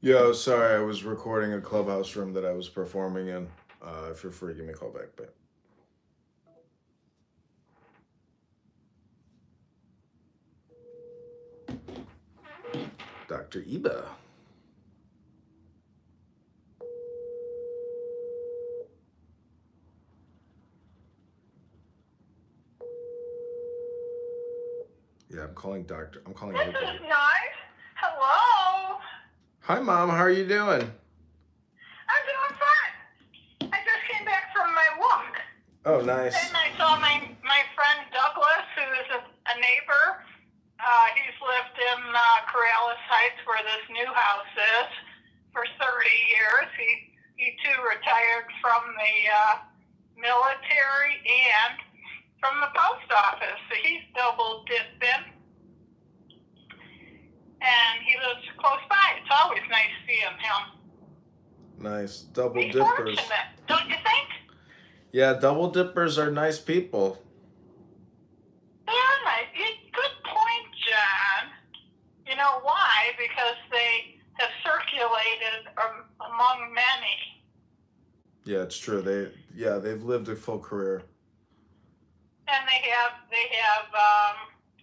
Yo, sorry, I was recording a clubhouse room that I was performing in. If you're free, give me a call back, babe. Dr. Eba. Yeah, I'm calling Doctor. I'm calling This her. is nice. Hello. Hi, Mom. How are you doing? I'm doing fine. I just came back from my walk. Oh, nice. And I saw my friend Douglas, who is a neighbor. He's lived in Corrales Heights, where this new house is, for 30 years. He too retired from the military and from the post office. So he's double dipping. And he lives close by. It's always nice seeing him. Nice. Double He's dippers. fortunate, don't you think? Yeah, double dippers are nice people. They're nice. Good point, John. You know why? Because they have circulated among many. Yeah, it's true. They've lived a full career. And they have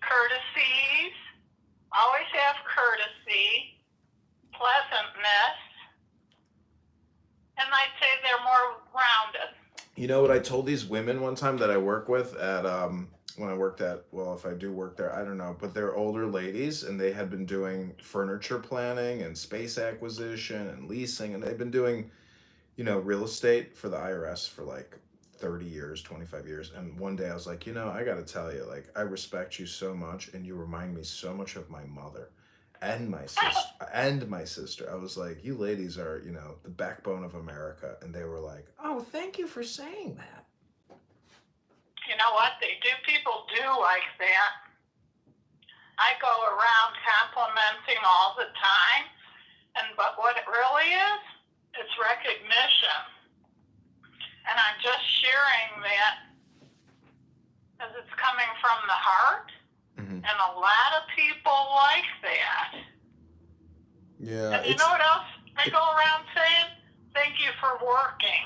courtesies. Always have courtesy, pleasantness, and I'd say they're more rounded. You know what I told these women one time that I work with at when I worked at, well, if I do work there, I don't know, but they're older ladies and they had been doing furniture planning and space acquisition and leasing, and they've been doing, real estate for the IRS for like 30 years, 25 years. And one day I was like, I got to tell you, like, I respect you so much and you remind me so much of my mother and my sister. I was like, you ladies are, the backbone of America. And they were like, oh, thank you for saying that. You know what? People do like that. I go around complimenting all the time, but what it really is, it's recognition. And I'm just sharing that as it's coming from the heart. Mm-hmm. And a lot of people like that. Yeah. And you know what else I go around saying? Thank you for working.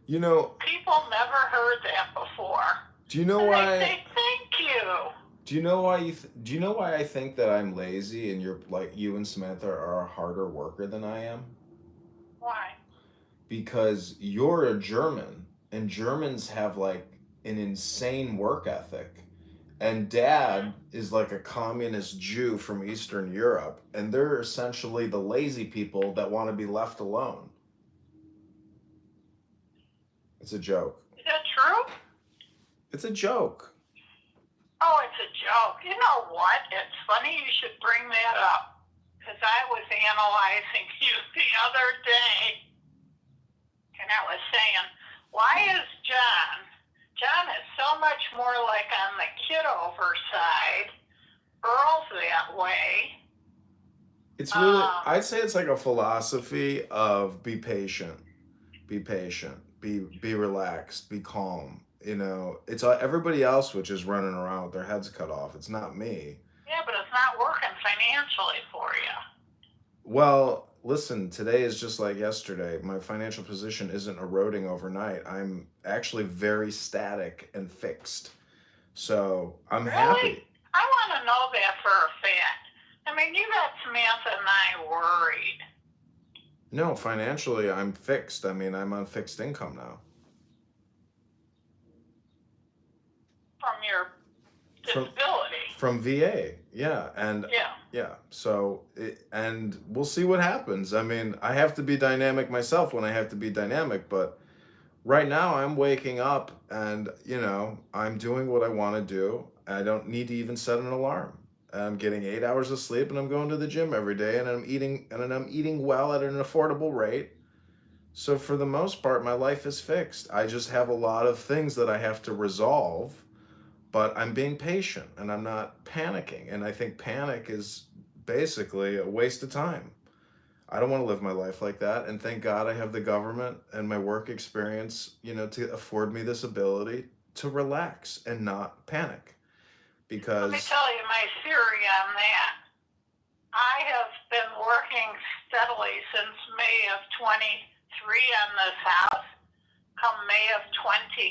People never heard that before. Do you know why? They say thank you. Do you know why do you know why I think that I'm lazy and you're like you and Samantha are a harder worker than I am? Why? Because you're a German and Germans have like an insane work ethic. And Dad is like a communist Jew from Eastern Europe, and they're essentially the lazy people that want to be left alone. It's a joke. Is that true? It's a joke. Oh, it's a joke. You know what? It's funny you should bring that up, because I was analyzing you the other day, and I was saying, why is John is so much more like on the Kitover side. Earl's that way. It's really, I'd say it's like a philosophy of be patient, be relaxed, be calm. It's everybody else which is running around with their heads cut off. It's not me. Yeah, but it's not working financially for you. Well, listen, today is just like yesterday. My financial position isn't eroding overnight. I'm actually very static and fixed. So I'm happy. I want to know that for a fact. I mean, you got Samantha and I worried. No, financially, I'm fixed. I mean, I'm on fixed income now. From your disability. From VA, yeah. And yeah. So, and we'll see what happens. I mean, I have to be dynamic myself when I have to be dynamic, but right now I'm waking up and, I'm doing what I want to do. I don't need to even set an alarm. I'm getting 8 hours of sleep and I'm going to the gym every day and I'm eating well at an affordable rate. So for the most part, my life is fixed. I just have a lot of things that I have to resolve, but I'm being patient and I'm not panicking. And I think panic is basically a waste of time. I don't want to live my life like that. And thank God I have the government and my work experience, to afford me this ability to relax and not panic. Because let me tell you, theory on that. I have been working steadily since May of 23 on this house. Come May of 25,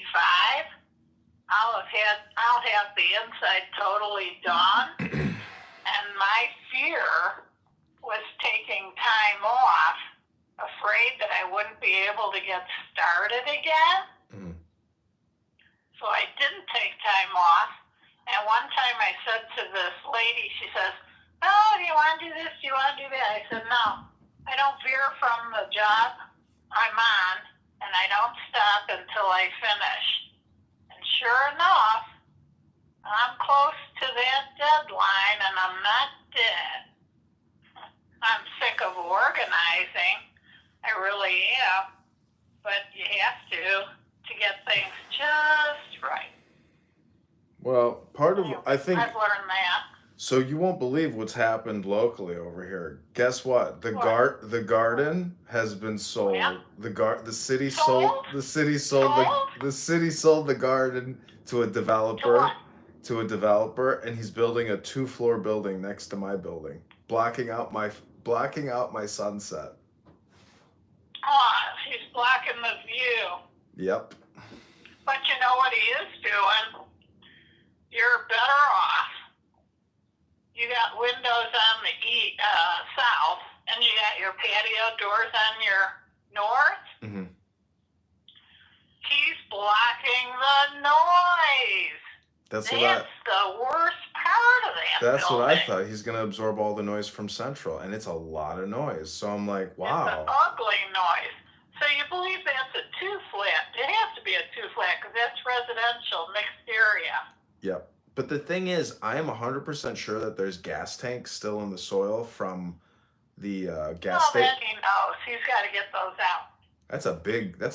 I'll have the inside totally done. And my fear was taking time off, afraid that I wouldn't be able to get started again. Mm. So I didn't take time off. And one time I said to this lady, she says, "Oh, do you want to do this? Do you want to do that?" I said, "No, I don't veer from the job I'm on, and I don't stop until I finish." And sure enough, I'm close to that deadline, and I'm not dead. I'm sick of organizing. I really am. But you have to get things just right. Well, part of I think I've learned that. so you won't believe what's happened locally over here. Guess what? The garden has been sold. Yeah. The city Sold? the city sold the garden to a developer. To what? And he's building a 2-floor building next to my building, blocking out my sunset. Oh, he's blocking the view. Yep. But you know what he is doing? You're better off. You got windows on the south, and you got your patio doors on your north. Mm-hmm. He's blocking the noise. That's the worst part of that That's building. what I thought. He's going to absorb all the noise from Central, and it's a lot of noise. So I'm like, wow. It's an ugly noise. So you believe that's a 2-flat. It has to be a 2-flat because that's residential, mixed area. Yep. But the thing is, I am 100% sure that there's gas tanks still in the soil from the gas station. That he knows. He's got to get those out. That's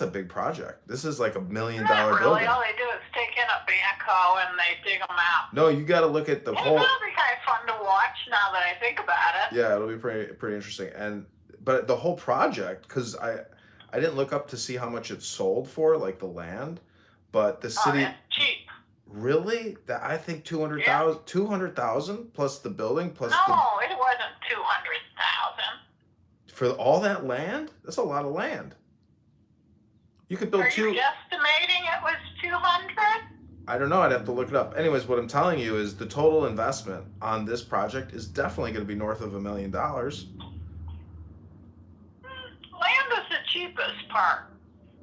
a big project. This is like $1 million Not really. building. All they do is take in a backhoe and they dig them out. No, you got to look at the whole. It'll be kind of fun to watch now that I think about it. Yeah, it'll be pretty interesting. But the whole project, because I didn't look up to see how much it sold for, like the land, but the city. Oh, that's cheap. Really? That I think 200,000, 200,000 plus the building plus No, it wasn't 200,000. For all that land? That's a lot of land. You could build Are you estimating it was 200? I don't know. I'd have to look it up. Anyways, what I'm telling you is the total investment on this project is definitely going to be north of $1 million. Land is the cheapest part.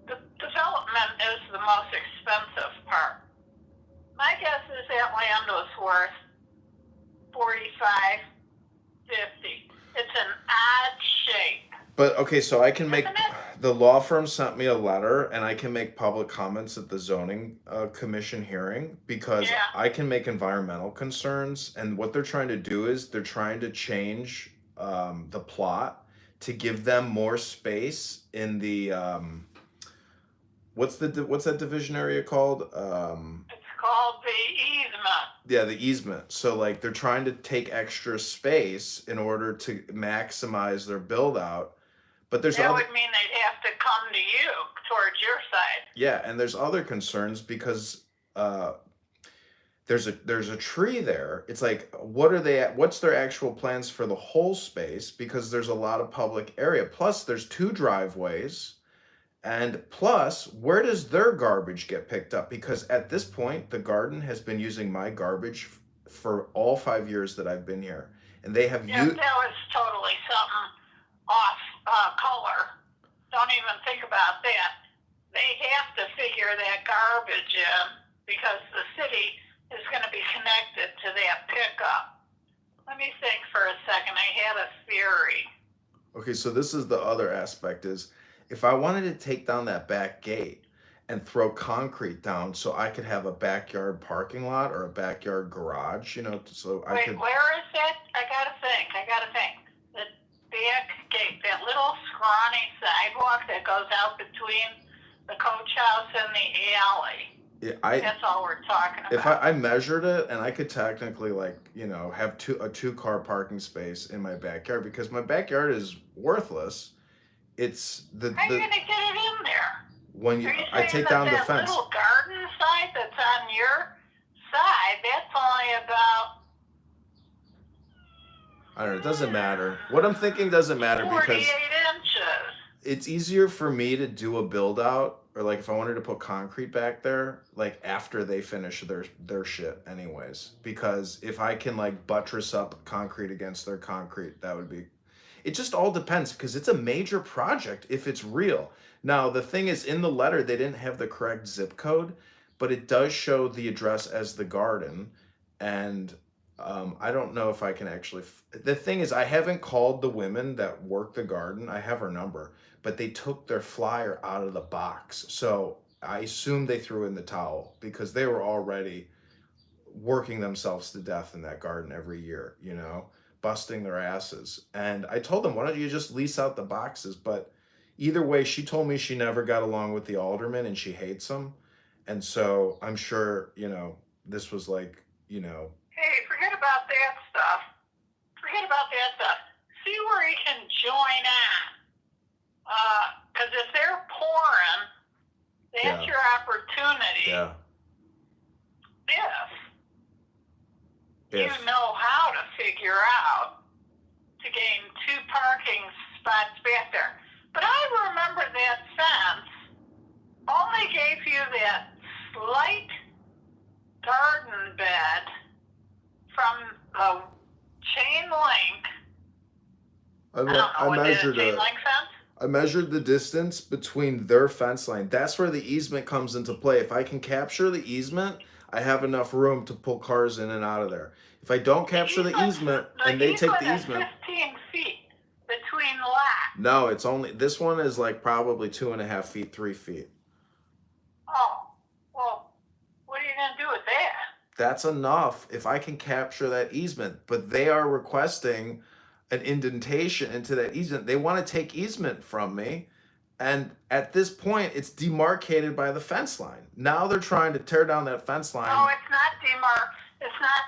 The development is the most expensive part. My guess is that land was worth 45, 50. It's an odd shape. But okay, so I can make the law firm sent me a letter, and I can make public comments at the zoning commission hearing because I can make environmental concerns. And what they're trying to do is they're trying to change the plot to give them more space in the what's that division area called? It's called the easement. Yeah, the easement. So like they're trying to take extra space in order to maximize their build out. But that would mean they'd have to come to you towards your side. Yeah, and there's other concerns because there's a tree there. It's like what's their actual plans for the whole space, because there's a lot of public area. Plus there's 2 driveways. And plus, where does their garbage get picked up? Because at this point, the garden has been using my garbage for all 5 years that I've been here. And they have that was totally something off color. Don't even think about that. They have to figure that garbage in because the city is going to be connected to that pickup. Let me think for a second. I had a theory. Okay, so this is the other aspect is, if I wanted to take down that back gate and throw concrete down so I could have a backyard parking lot or a backyard garage, so I could... Wait, where is that? I gotta think. The back gate, that little scrawny sidewalk that goes out between the coach house and the alley. Yeah, that's all we're talking about. If I measured it, and I could technically have a 2-car parking space in my backyard, because my backyard is worthless. It's How are you gonna get it in there? When I take down the fence. Little garden side that's on your side, that's only about I don't know. It doesn't matter. What I'm thinking doesn't matter 48 because inches. it's easier for me to do a build out, or like if I wanted to put concrete back there, like after they finish their shit anyways. Because if I can like buttress up concrete against their concrete, that would be, it just all depends because it's a major project if it's real. Now the thing is, in the letter they didn't have the correct zip code, but it does show the address as the garden. And I don't know if I can actually the thing is, I haven't called the women that work the garden. I have her number, but they took their flyer out of the box. So I assume they threw in the towel because they were already working themselves to death in that garden every year, busting their asses. And I told them, why don't you just lease out the boxes? But either way, she told me she never got along with the alderman and she hates him. And so I'm sure, this was like, Hey, forget about that stuff. Forget about that stuff. See where you can join on. Because if they're pouring, that's your opportunity. Yeah. If you know how to figure out to gain 2 parking spots back there. But I remember that fence only gave you that slight garden bed from the chain link. I measured the distance between their fence line. That's where the easement comes into play. If I can capture the easement, I have enough room to pull cars in and out of there. If I don't capture the easement and they take the easement, 15 feet between lots. No, it's only, this one is like probably 2.5 feet, 3 feet. Oh, well, what are you gonna do with that? That's enough if I can capture that easement. But they are requesting an indentation into that easement. They want to take easement from me. And at this point, it's demarcated by the fence line. Now they're trying to tear down that fence line. No, it's not demarked. It's not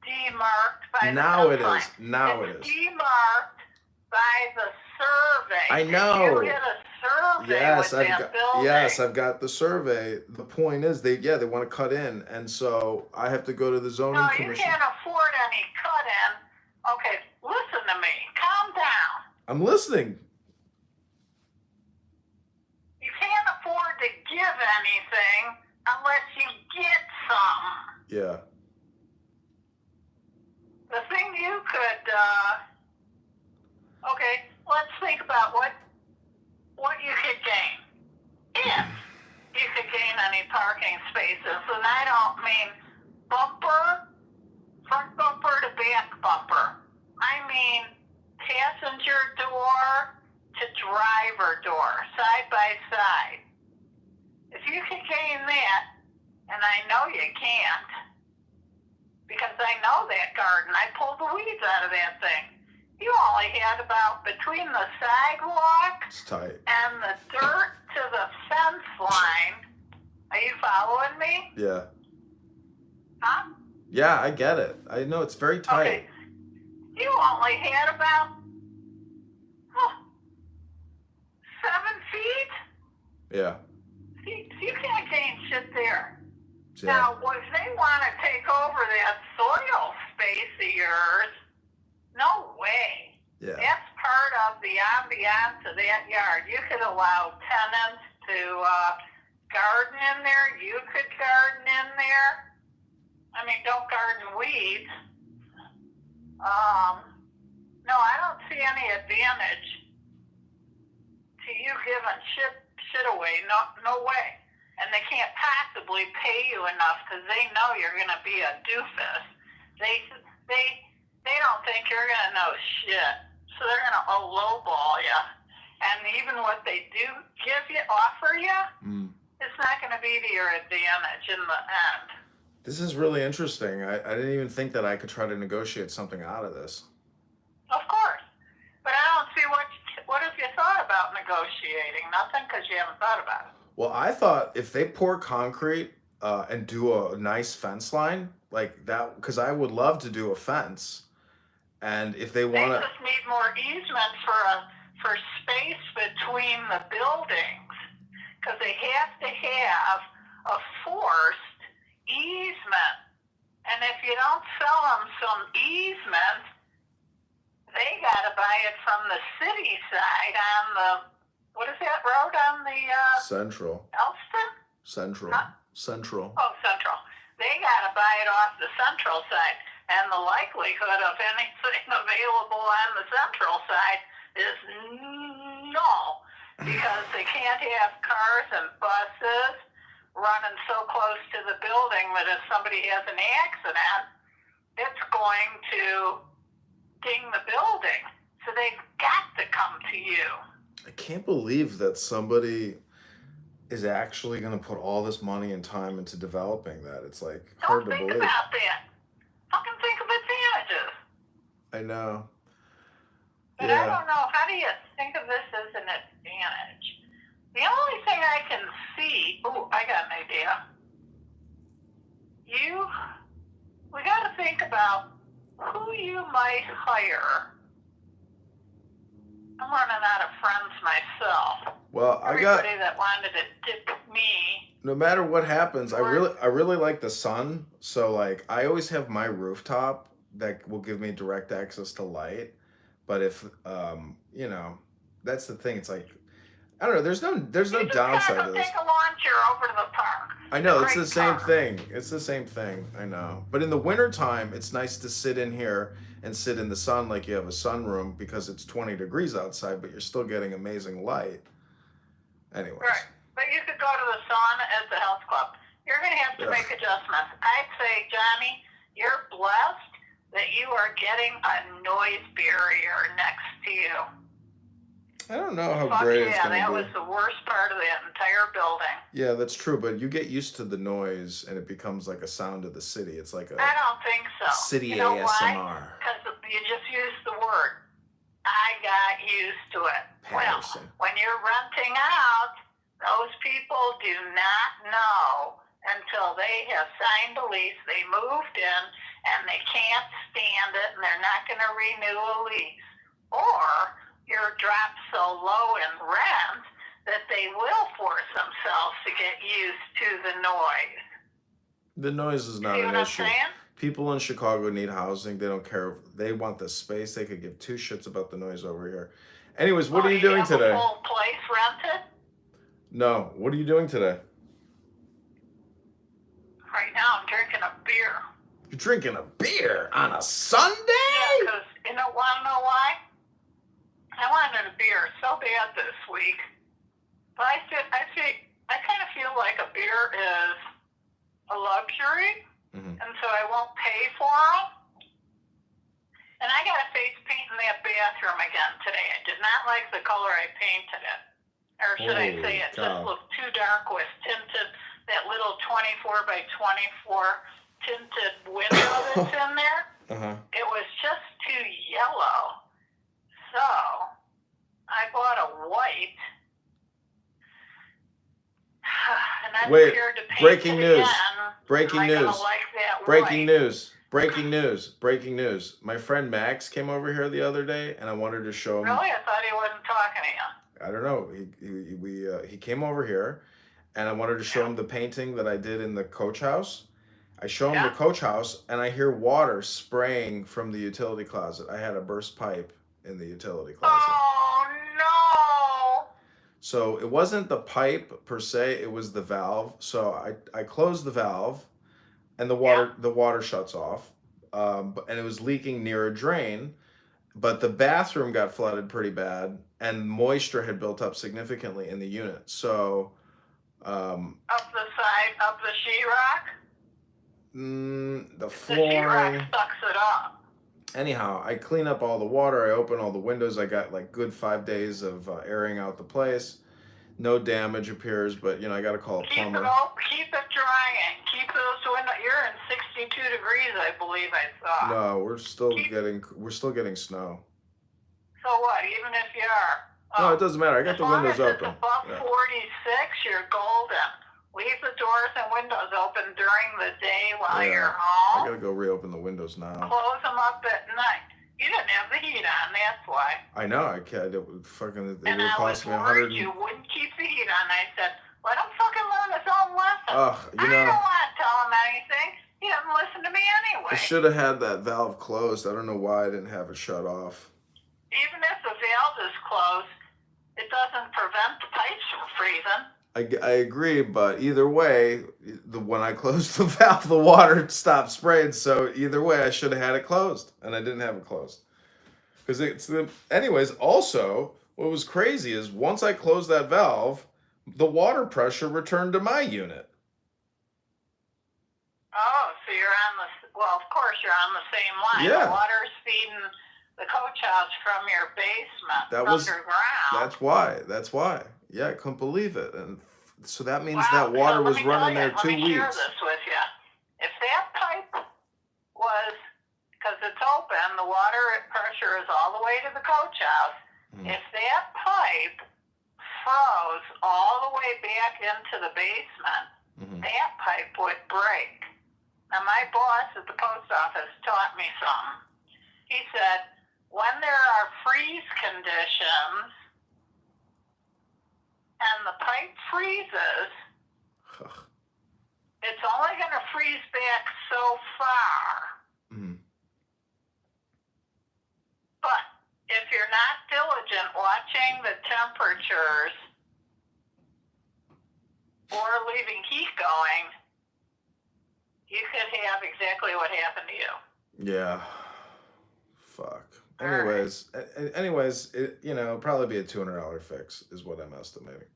demarked by now the fence line. Now it is. It's demarked by the survey. I know. You get a survey Yes, with that building. Yes, I've got the survey. The point is, they want to cut in, and so I have to go to the zoning commission. No, you can't afford any cut-in. Okay, listen to me. Calm down. I'm listening. You can't afford to give anything unless you get some. Yeah. The thing you could, okay, let's think about what you could gain. If you could gain any parking spaces, and I don't mean front bumper to back bumper. I mean passenger door to driver door, side by side. If you could gain that, and I know you can't, because I know that garden, I pulled the weeds out of that thing. You only had about between the sidewalk and the dirt to the fence line. Are you following me? Yeah. Huh? Yeah, I get it. I know it's very tight. Okay. You only had about 7 feet. Yeah. See, you can't gain shit there. Yeah. Now, if they want to take over that soil space of yours, no way. Yeah. That's part of the ambiance of that yard. You could allow tenants to garden in there. You could garden in there. I mean, don't garden weeds. No, I don't see any advantage to you giving shit away. No way. And they can't possibly pay you enough because they know you're going to be a doofus. They don't think you're going to know shit. So they're going to lowball you. And even what they do offer you, it's not going to be to your advantage in the end. This is really interesting. I didn't even think that I could try to negotiate something out of this. Of course. But I don't see what have you thought about negotiating? Nothing, because you haven't thought about it. Well, I thought if they pour concrete and do a nice fence line like that, because I would love to do a fence. And if they want to... They just need more easement for space between the buildings. Because they have to have a forced easement. And if you don't sell them some easement, from the city side on the, what is that road on the, Central. Elston? Central. Huh? Central. Oh, Central. They got to buy it off the Central side. And the likelihood of anything available on the Central side is null. Because they can't have cars and buses running so close to the building that if somebody has an accident, it's going to ding the building. So they've got to come to you. I can't believe that somebody is actually going to put all this money and time into developing that. It's like hard to believe. Don't think about that. Fucking think of advantages. I know. But I don't know. How do you think of this as an advantage? The only thing I can see. Oh, I got an idea. We got to think about who you might hire. I'm running out of friends myself. Well, everybody that wanted to tip me. No matter what happens, I really like the sun. So like I always have my rooftop that will give me direct access to light. But if you know, that's the thing. It's like I don't know. There's no downside to this. Take a launcher over to the park. I know it's the same thing. It's the same thing. I know. But in the wintertime, it's nice to sit in here and sit in the sun like you have a sunroom because it's 20 degrees outside, but you're still getting amazing light. Anyways. Right. But you could go to the sauna at the health club. You're going to have to make adjustments. I'd say, Johnny, you're blessed that you are getting a noise barrier next to you. I don't know how great it's going to be. Yeah, that was the worst part of that entire building. Yeah, that's true, but you get used to the noise and it becomes like a sound of the city. It's like I don't think so. City ASMR. Why? Because you just used the word. I got used to it. Patterson. Well, when you're renting out, those people do not know until they have signed a lease, they moved in, and they can't stand it, and they're not going to renew a lease. Or you're dropped so low in rent that they will force themselves to get used to the noise. The noise is not an issue. People in Chicago need housing. They don't care. They want the space. They could give two shits about the noise over here. Anyways, what are you doing today? A full place rented? No. What are you doing today? Right now, I'm drinking a beer. You're drinking a beer on a Sunday? Yeah, because you know why? I wanted a beer so bad this week. But I kind of feel like a beer is a luxury. Mm-hmm. And so I won't pay for them. And I got a face paint in that bathroom again today. I did not like the color I painted it. Or should I say it just looked too dark with tinted, that little 24 by 24 tinted window that's in there. Uh-huh. It was just too yellow. So I bought a white. And I'm scared to paint breaking news. Again. Breaking Am I news. gonna like that Breaking white? news. Breaking news. Breaking news. My friend Max came over here the other day, and I wanted to show him. Really? I thought he wasn't talking to you. I don't know. He came over here, and I wanted to show him the painting that I did in the coach house. I show him the coach house, and I hear water spraying from the utility closet. I had a burst pipe in the utility closet. Oh no! So it wasn't the pipe per se; it was the valve. So I closed the valve, and the water shuts off, and it was leaking near a drain. But the bathroom got flooded pretty bad, and moisture had built up significantly in the unit. So up the side of the sheetrock. The flooring. The sheetrock sucks it up. Anyhow, I clean up all the water. I open all the windows. I got like good 5 days of airing out the place. No damage appears, but I got to call a plumber. Keep it drying. Keep those windows. You're in 62 degrees, I believe I saw. No, we're still getting snow. So what? Even if you are. No, it doesn't matter. I got the windows open. As long as it's above 46, you're golden. Leave the doors and windows open during the day while you're home. I gotta go reopen the windows now. Close them up at night. You didn't have the heat on, that's why. I know. I can't. It would I was cost me worried you wouldn't keep the heat on. I said, let him fucking learn his own lesson. I don't want to tell him anything. He doesn't listen to me anyway. I should have had that valve closed. I don't know why I didn't have it shut off. even if the valve is closed, it doesn't prevent the pipes from freezing. I agree, but either way, when I closed the valve, the water stopped spraying. So either way, I should have had it closed, and I didn't have it closed. Because anyways. Also, what was crazy is once I closed that valve, the water pressure returned to my unit. Oh, so you're on well, of course you're on the same line. Yeah. The water's feeding the coach house from your basement underground. That's why. Yeah, I couldn't believe it. And so that means wow. that water so was running there 2 weeks. Let me share this with you. If that pipe was, because it's open, the water pressure is all the way to the coach house. If that pipe froze all the way back into the basement, that pipe would break. Now, my boss at the post office taught me something. He said, when there are freeze conditions and the pipe freezes, it's only going to freeze back so far. But if you're not diligent watching the temperatures or leaving heat going, you could have exactly what happened to you. Yeah. Fuck. Anyways, it'll probably be a $200 fix is what I'm estimating.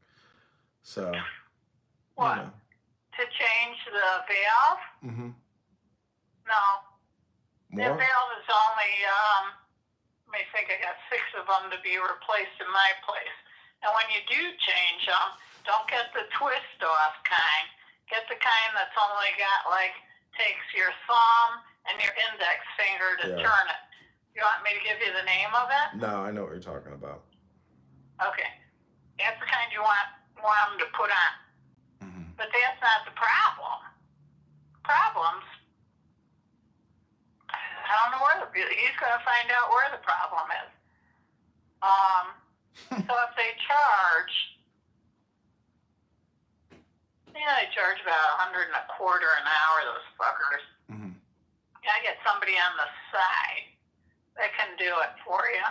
So. What? To change the valve? No. More? The valve is only, let me think, I got 6 of them to be replaced in my place. And when you do change them, don't get the twist off kind. Get the kind that's only got takes your thumb and your index finger to turn it. You want me to give you the name of it? No, I know what you're talking about. Okay. That's the kind you want them to put on. But that's not the problem. Problems, I don't know he's going to find out where the problem is. So if they charge, they charge about $125 an hour, those fuckers. I get somebody on the side that can do it for you.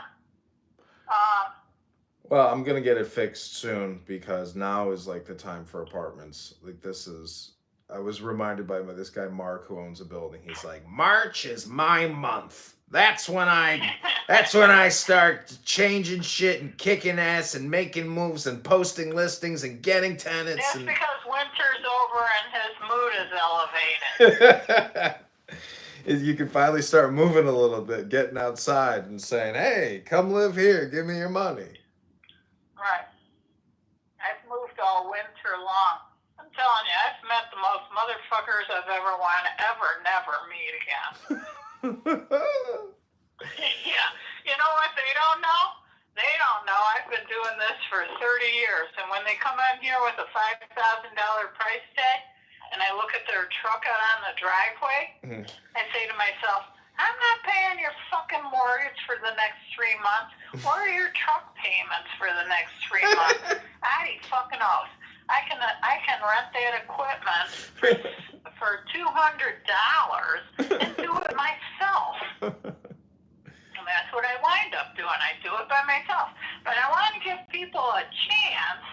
Well, I'm gonna get it fixed soon because now is the time for apartments. I was reminded by this guy Mark who owns a building. He's like, March is my month. That's when I start changing shit and kicking ass and making moves and posting listings and getting tenants. That's because winter's over and his mood is elevated. You can finally start moving a little bit, getting outside and saying, hey, come live here, give me your money. Right. I've moved all winter long. I'm telling you, I've met the most motherfuckers I've never meet again. Yeah. You know what they don't know? They don't know I've been doing this for 30 years. And when they come in here with a $5,000 price tag, and I look at their truck out on the driveway, I say to myself, I'm not paying your fucking mortgage for the next 3 months. What are your truck payments for the next 3 months? I fucking knows. I can rent that equipment for $200 and do it myself. And that's what I wind up doing. I do it by myself. But I want to give people a chance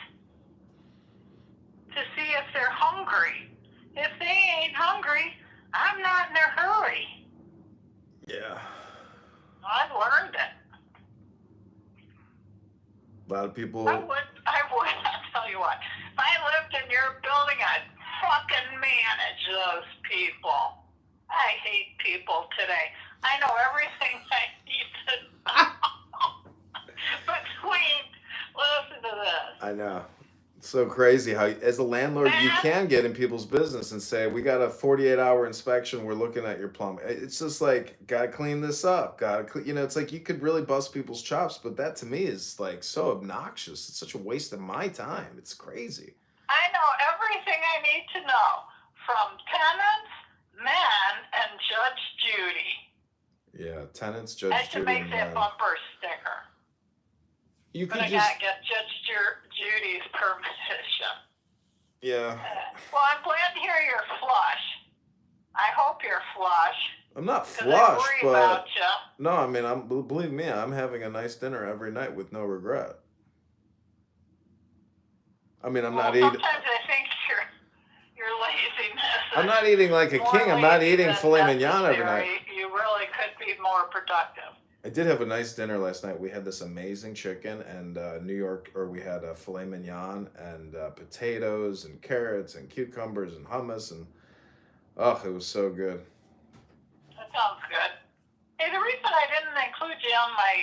to see if they're hungry. If they ain't hungry, I'm not in a hurry. Yeah. I've learned it. A lot of people. I would. I'll tell you what. If I lived in your building, I'd fucking manage those people. I hate people today. I know everything I need to know. Listen to this. I know. It's so crazy how, as a landlord, you can get in people's business and say, we got a 48-hour inspection. We're looking at your plumbing. It's just gotta clean this up. It's you could really bust people's chops, but that to me is so obnoxious. It's such a waste of my time. It's crazy. I know everything I need to know from tenants, men, and Judge Judy. Yeah, tenants, Judge Judy. I should make that bumper sticker. But I gotta get Judge Judy's permission. Yeah. Well, I'm glad to hear you're flush. I hope you're flush. I'm not 'cause I flush, worry but about you. no, I mean, believe me, I'm having a nice dinner every night with no regret. I mean, I'm Well, not eating. sometimes I think your laziness I'm is not eating like a more king. I'm not lazy eating than filet mignon every night. necessary. You really could be more productive. I did have a nice dinner last night. We had this amazing chicken and New York, or we had a filet mignon and potatoes and carrots and cucumbers and hummus and oh, it was so good. That sounds good. Hey, the reason I didn't include you on my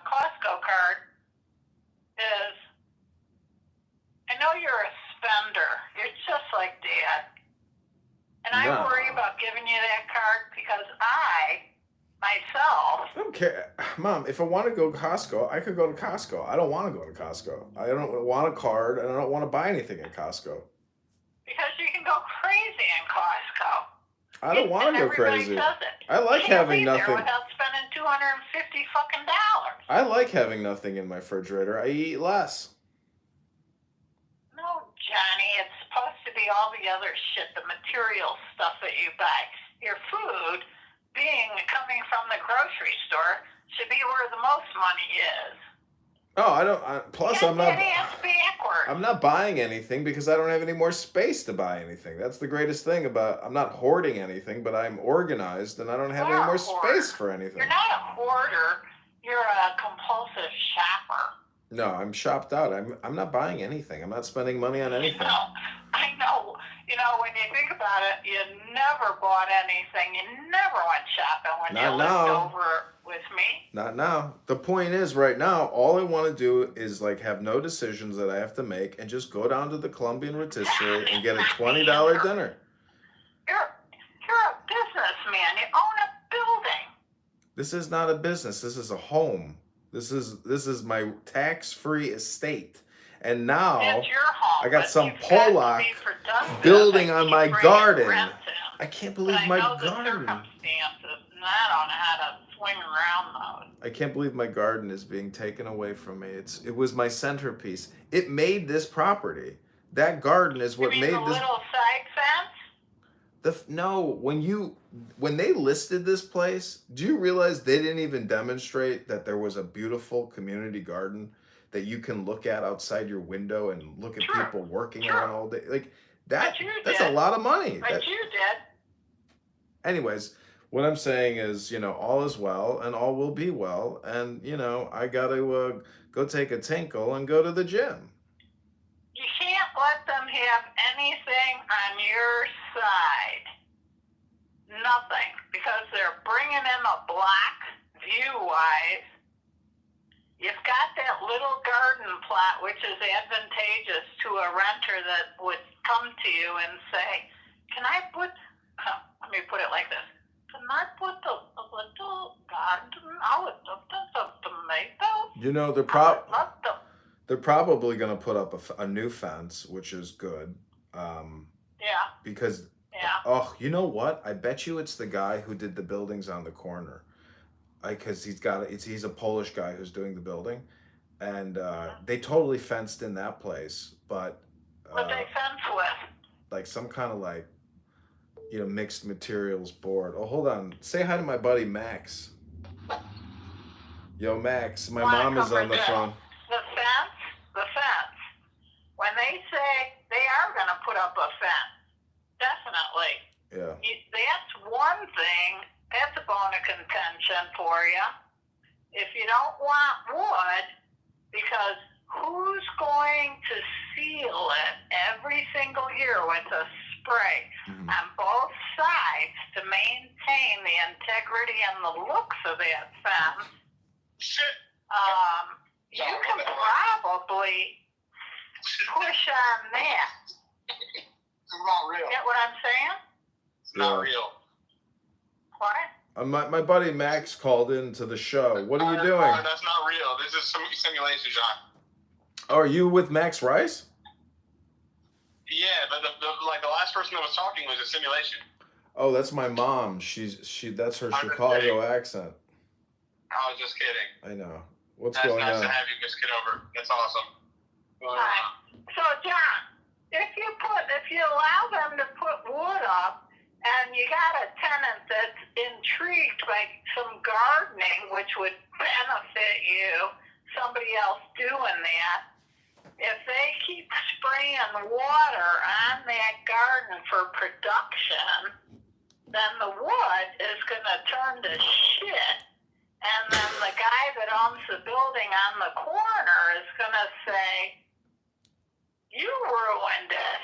Costco card is I know you're a spender. You're just like Dad. And I No. worry about giving you that card because I, myself, I don't care. Mom, if I want to go to Costco, I could go to Costco. I don't want to go to Costco. I don't want a card and I don't want to buy anything at Costco. because you can go crazy in Costco. I don't want to go crazy. I like having nothing. Without spending $250 fucking dollars. I like having nothing in my refrigerator. I eat less. No, Johnny, it's supposed to be all the other shit, the material stuff that you buy. Your food, coming from the grocery store, should be where the most money is. Oh, I don't. Plus, I'm not. Backwards. I'm not buying anything because I don't have any more space to buy anything. That's the greatest thing about. I'm not hoarding anything, but I'm organized and I don't have any more space for anything. You're not a hoarder. You're a compulsive shopper. No, I'm shopped out. I'm not buying anything. I'm not spending money on anything. I know. You know, when you think about it, you never bought anything. You never went shopping when you lived over with me. Not now. The point is, right now, all I want to do is like have no decisions that I have to make and just go down to the Colombian Rotisserie and get a $20 dinner. You're a businessman. You own a building. This is not a business. This is a home. This is my tax-free estate. And now it's your home, I got some Pollock building on my garden. I can't believe my garden. I don't know how to swing around those. I can't believe my garden is being taken away from me. It was my centerpiece. It made this property. That garden is what made the this. Little side fence? No, when they listed this place, do you realize they didn't even demonstrate that there was a beautiful community garden that you can look at outside your window and look at people working on all day? Like that's a lot of money. But you did. Anyways, what I'm saying is, all is well and all will be well. And, I got to go take a tinkle and go to the gym. You can't let them have anything on your side. Nothing. Because they're bringing in a block, view-wise. You've got that little garden plot, which is advantageous to a renter that would come to you and say, let me put it like this. Can I put a little garden out of the tomatoes? They're probably going to put up a new fence, which is good. Because, you know what? I bet you it's the guy who did the buildings on the corner. Because he's a Polish guy who's doing the building, and they totally fenced in that place. But what they fence with? Like some kind of mixed materials board. Oh, hold on. Say hi to my buddy Max. Yo, Max. My mom is on the phone. The fence. When they say they are going to put up a fence, definitely. Yeah. That's one thing. That's a bone of contention for you. If you don't want wood, because who's going to seal it every single year with a spray on both sides to maintain the integrity and the looks of that fence? You can probably push on that. It's not real. Get what I'm saying? It's not real. What? My buddy Max called into the show. What are you doing? That's not real. This is some simulation, John. Oh, are you with Max Rice? Yeah, but the last person that was talking was a simulation. Oh, that's my mom. That's her Chicago accent. I was just kidding. I know. What's going on? That's nice to have you, Miss Kitover. That's awesome. So, John, if you allow them to put wood up and you got a tenant that's intrigued by some gardening, which would benefit you, somebody else doing that, if they keep spraying water on that garden for production, then the wood is going to turn to shit. And then the guy that owns the building on the corner is going to say, you ruined it,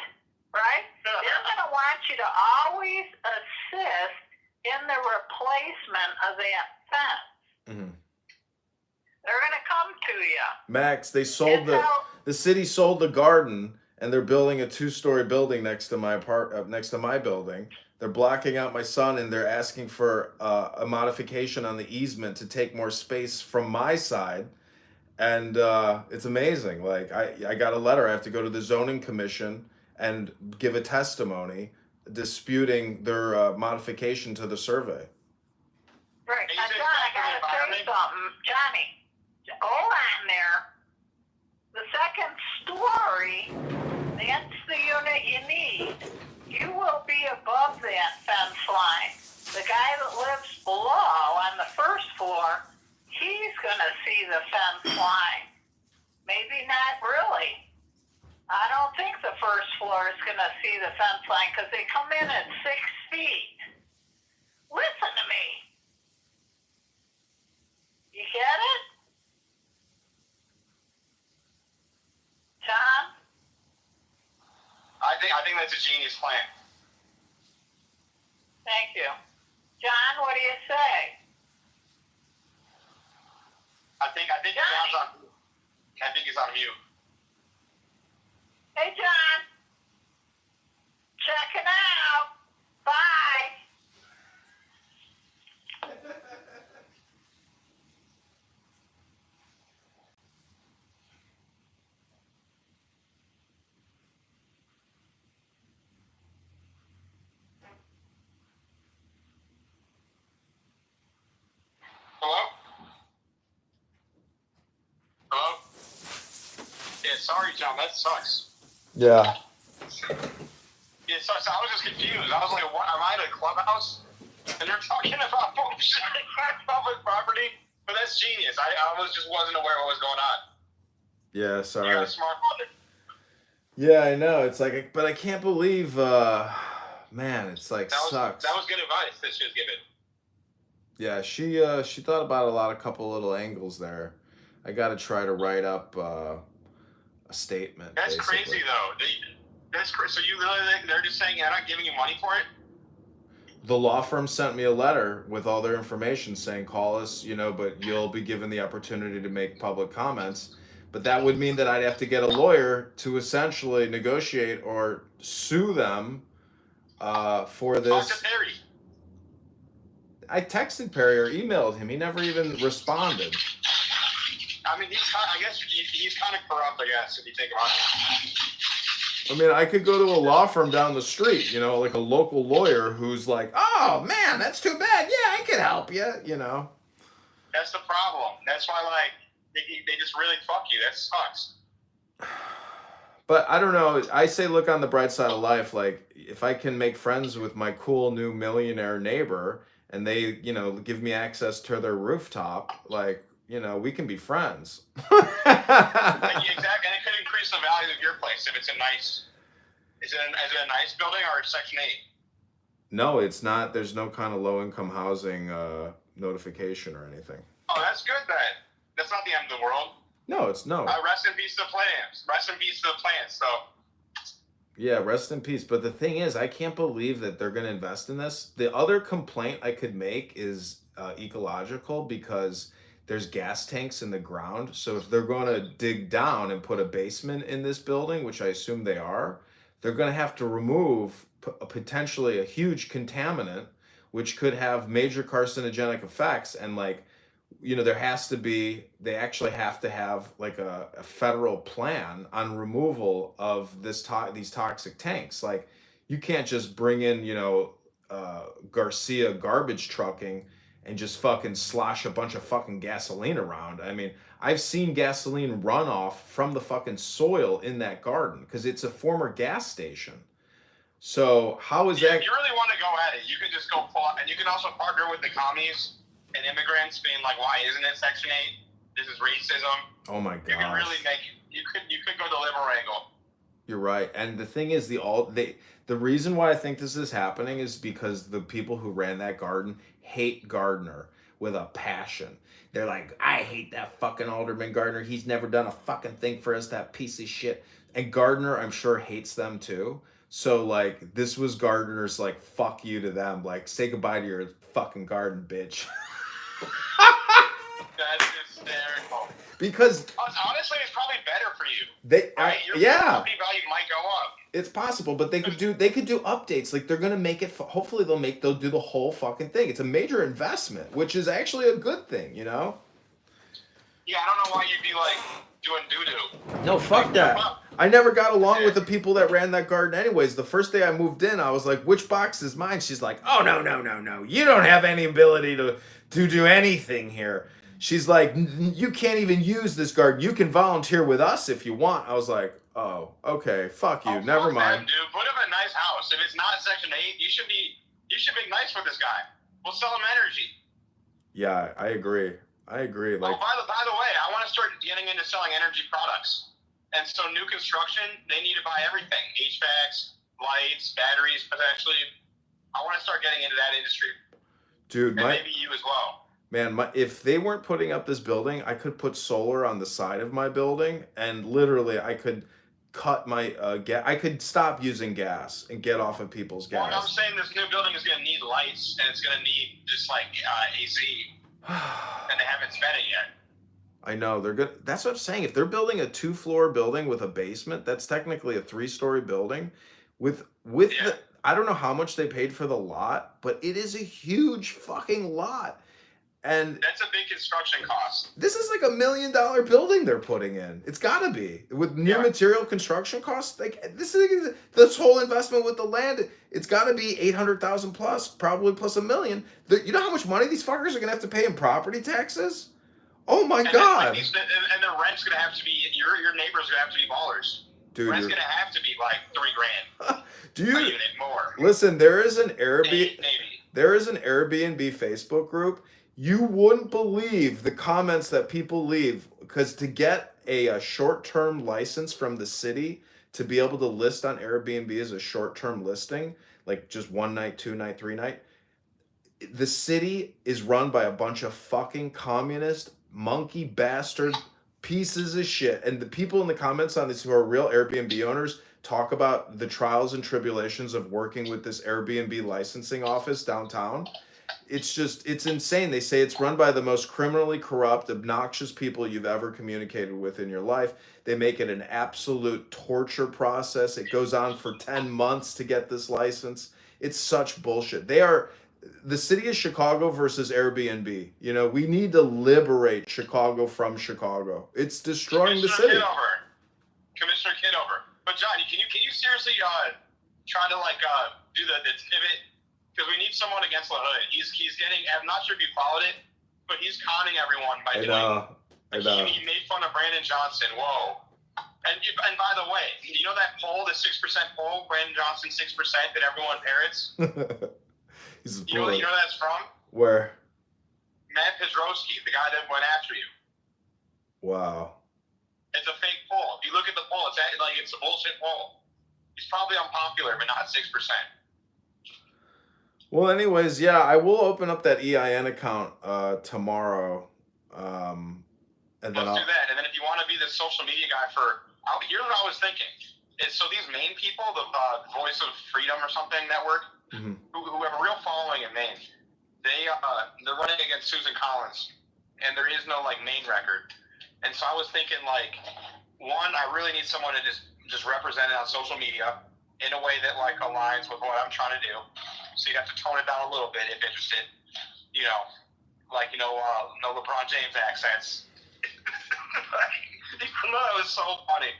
right? They're going to want you to always assist in the replacement of that fence. Mm-hmm. They're going to come to you. Max, they sold the city sold the garden, and they're building a 2-story building next to my building. They're blocking out my son, and they're asking for a modification on the easement to take more space from my side. And it's amazing. Like I got a letter. I have to go to the zoning commission and give a testimony disputing their modification to the survey. Right. John, I got to say something. Johnny, hold on there. The second story, that's the unit you need. You will be above that fence line. The guy that lives below on the first floor, he's going to see the fence line. Maybe not really. I don't think the first floor is going to see the fence line because they come in at 6 feet. Listen to me. You get it? Tom? I think that's a genius plan. Thank you. John, what do you say? I think John's on. I think he's on mute. Hey, John. Checking out. Bye. Hello? Hello? Yeah, sorry, John. That sucks. Yeah. Yeah, it sucks. I was just confused. I was like, what? Am I at a clubhouse? And they're talking about public property? But that's genius. I wasn't aware what was going on. Yeah, sorry. You're a smart mother. Yeah, I know. It's like, but I can't believe, man, it's like sucks. That was good advice that she was given. Yeah, she thought about a couple little angles there. I got to try to write up a statement. That's basically. crazy though. That's crazy. So they're just saying they're not giving you money for it? The law firm sent me a letter with all their information saying, call us, but you'll be given the opportunity to make public comments. But that would mean that I'd have to get a lawyer to essentially negotiate or sue them for this. Talk to Perry. I texted Perry or emailed him. He never even responded. I mean, I guess he's kind of corrupt, I guess, if you think about it. I mean, I could go to a law firm down the street, like a local lawyer who's like, oh, man, that's too bad. Yeah, I could help you, That's the problem. That's why, they just really fuck you. That sucks. But I don't know. I say look on the bright side of life. Like, if I can make friends with my cool new millionaire neighbor and they, give me access to their rooftop, we can be friends. Exactly. And it could increase the value of your place if it's a nice... Is it a nice building or Section 8? No, it's not. There's no kind of low-income housing notification or anything. Oh, that's good then. That's not the end of the world. No, it's no. Rest in peace to the plans. Rest in peace to the plans. So. Yeah, rest in peace. But the thing is, I can't believe that they're going to invest in this. The other complaint I could make is ecological because there's gas tanks in the ground. So if they're going to dig down and put a basement in this building, which I assume they are, they're going to have to remove potentially a huge contaminant, which could have major carcinogenic effects. And they actually have to have a federal plan on removal of these toxic tanks. Like, you can't just bring in, Garcia garbage trucking and just fucking slosh a bunch of fucking gasoline around. I mean, I've seen gasoline runoff from the fucking soil in that garden because it's a former gas station. So how is Yeah, that? if you really want to go at it, you can just go pull up, and you can also partner with the commies and immigrants, being like, "Why isn't it Section 8? This is racism." Oh my You can gosh. really make it. You could go the liberal angle. You're right. And the thing is, the reason why I think this is happening is because the people who ran that garden hate Gardner with a passion. They're like, I hate that fucking Alderman Gardner. He's never done a fucking thing for us, that piece of shit. And Gardner, I'm sure, hates them too. So like, this was Gardner's like, fuck you to them. Like, say goodbye to your fucking garden, bitch. That's hysterical. Because honestly, it's probably better for you. they, Right? Your yeah. property value might go up. It's possible, but they could do updates. Like they're gonna make it. Hopefully, they'll do the whole fucking thing. It's a major investment, which is actually a good thing, you know. Yeah, I don't know why you'd be like doing doo-doo. No, fuck that. I never got along with the people that ran that garden anyways. The first day I moved in, I was like, which box is mine? She's like, oh, no. You don't have any ability to do anything here. She's like, you can't even use this garden. You can volunteer with us if you want. I was like, oh, okay, fuck you. Never mind. Them, dude. Put him in a nice house. If it's not Section 8, you should be nice for this guy. We'll sell him energy. Yeah, I agree. Like, by the way, I want to start getting into selling energy products. And so new construction, they need to buy everything. HVACs, lights, batteries, potentially. I want to start getting into that industry. Dude, and maybe you as well. Man, if they weren't putting up this building, I could put solar on the side of my building, and literally I could cut my I could stop using gas and get off of people's gas. Well, I'm saying this new building is going to need lights, and it's going to need just like AC, and they haven't spent it yet. I know they're good. That's what I'm saying. If they're building a 2-floor building with a basement, that's technically a 3-story building. With the, I don't know how much they paid for the lot, but it is a huge fucking lot. And that's a big construction cost. This is like $1 million building they're putting in. It's got to be with new material construction costs. Like this whole investment with the land. It's got to be $800,000 plus, probably plus $1 million. You know how much money these fuckers are gonna have to pay in property taxes? Oh my god! And the rent's gonna have to be your neighbors gonna have to be ballers. Dude, rent's gonna have to be like $3,000. Do you? A unit more. Listen, there is an Airbnb. Maybe. There is an Airbnb Facebook group. You wouldn't believe the comments that people leave, because to get a short-term license from the city to be able to list on Airbnb as a short-term listing, like just 1 night, 2 night, 3 night, the city is run by a bunch of fucking communist, monkey bastard pieces of shit. And the people in the comments on this who are real Airbnb owners talk about the trials and tribulations of working with this Airbnb licensing office downtown. It's insane. They say it's run by the most criminally corrupt, obnoxious people you've ever communicated with in your life. They make it an absolute torture process. It goes on for 10 months to get this license. It's such bullshit. They are the city of Chicago versus Airbnb. You know, we need to liberate Chicago from Chicago. It's destroying the city. Commissioner Kitover. But John, can you seriously try to do the pivot? Because we need someone against LaHood. He's getting. I'm not sure if you followed it, but he's conning everyone by I know. He made fun of Brandon Johnson. Whoa. And by the way, you know that poll, the 6% poll, Brandon Johnson 6% that everyone parrots? You know where that's from? Where? Matt Pedrowski, the guy that went after you. Wow. It's a fake poll. If you look at the poll, it's a bullshit poll. He's probably unpopular, but not 6%. Well, anyways, yeah, I will open up that EIN account tomorrow. And then Let's do that. And then if you want to be the social media guy here's what I was thinking. So these Maine people, the Voice of Freedom or something network, who have a real following in Maine, they're running against Susan Collins, and there is no Maine record. And so I was thinking one, I really need someone to just represent it on social media in a way that aligns with what I'm trying to do. So you'd have to tone it down a little bit if interested. No LeBron James accents. Even though it was so funny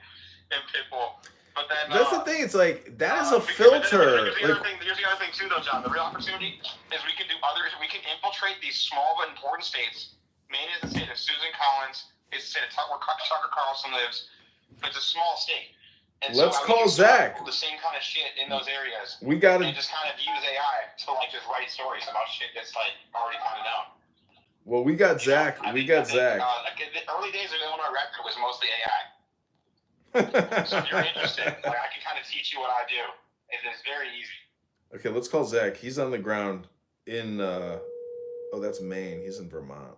in Pitbull. But then that's the thing. It's that is a filter. Here's the other thing too, though, John. The real opportunity is we can do others. We can infiltrate these small but important states. Maine is the state of Susan Collins. It's the state of where Tucker Carlson lives. It's a small state. And let's so call Zach. The same kind of shit in those areas. We gotta and just kind of use AI to like just write stories about shit that's like already kind of known. Well, we got Zach. Zach. Like the early days of Illinois Record was mostly AI. So if you're interested, like I can kind of teach you what I do. It is very easy. Okay, let's call Zach. He's on the ground in oh, that's Maine. He's in Vermont.